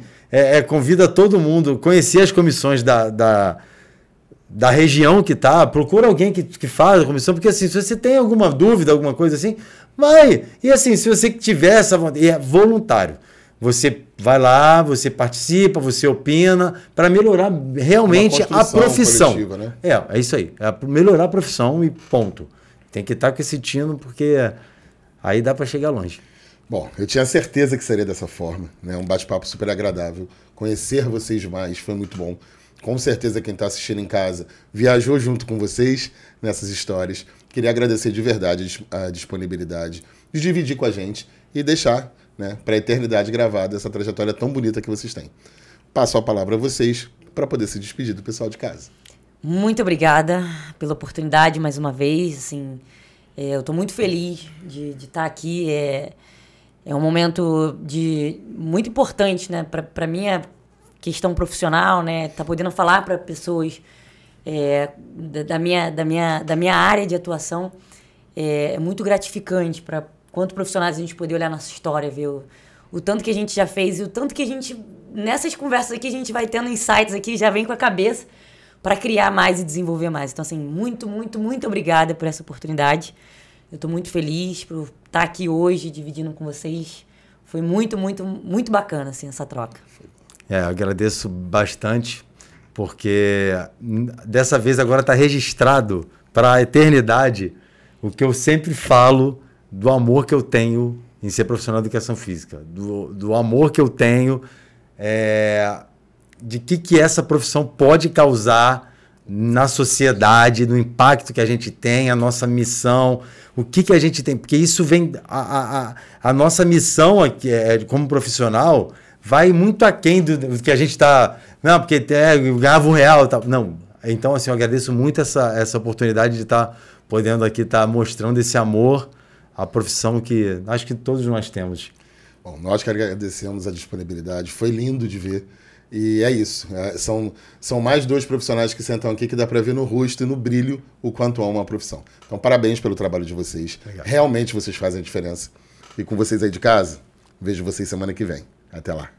convida todo mundo a conhecer as comissões da região que está, procura alguém que faz a comissão, porque assim, se você tem alguma dúvida, alguma coisa assim, vai. E assim, se você tiver essa vontade, é voluntário. Você vai lá, você participa, você opina, para melhorar realmente a profissão. Né? É isso aí. Melhorar a profissão e ponto. Tem que estar com esse tino, porque aí dá para chegar longe. Bom, eu tinha certeza que seria dessa forma, né? Um bate-papo super agradável. Conhecer vocês mais foi muito bom. Com certeza quem está assistindo em casa viajou junto com vocês nessas histórias. Queria agradecer de verdade a disponibilidade de dividir com a gente e deixar, né, para a eternidade gravada essa trajetória tão bonita que vocês têm. Passo a palavra a vocês para poder se despedir do pessoal de casa. Muito obrigada pela oportunidade mais uma vez. Assim, eu estou muito feliz de estar aqui. É um momento muito importante, né, para minha questão profissional, né, tá podendo falar para pessoas da minha área de atuação. É muito gratificante para quanto profissionais a gente poder olhar nossa história, ver o tanto que a gente já fez e o tanto que a gente, nessas conversas aqui, a gente vai tendo insights aqui, já vem com a cabeça para criar mais e desenvolver mais. Então, assim, muito, muito, muito obrigada por essa oportunidade. Eu estou muito feliz por estar aqui hoje, dividindo com vocês. Foi muito, muito, muito bacana, assim, essa troca. Eu agradeço bastante, porque dessa vez agora está registrado para a eternidade o que eu sempre falo do amor que eu tenho em ser profissional de educação física, do amor que eu tenho, de que essa profissão pode causar na sociedade, no impacto que a gente tem, a nossa missão, o que a gente tem, porque isso vem, a nossa missão aqui, como profissional, vai muito aquém do que a gente está, não, porque ganhava R$1 e tal, não. Então, assim, eu agradeço muito essa oportunidade de estar podendo aqui estar mostrando esse amor à profissão que acho que todos nós temos. Bom, nós que agradecemos a disponibilidade, foi lindo de ver. E é isso, são mais 2 profissionais que sentam aqui que dá para ver no rosto e no brilho o quanto ama a profissão. Então, parabéns pelo trabalho de vocês. Legal. Realmente vocês fazem a diferença. E com vocês aí de casa, vejo vocês semana que vem. Até lá.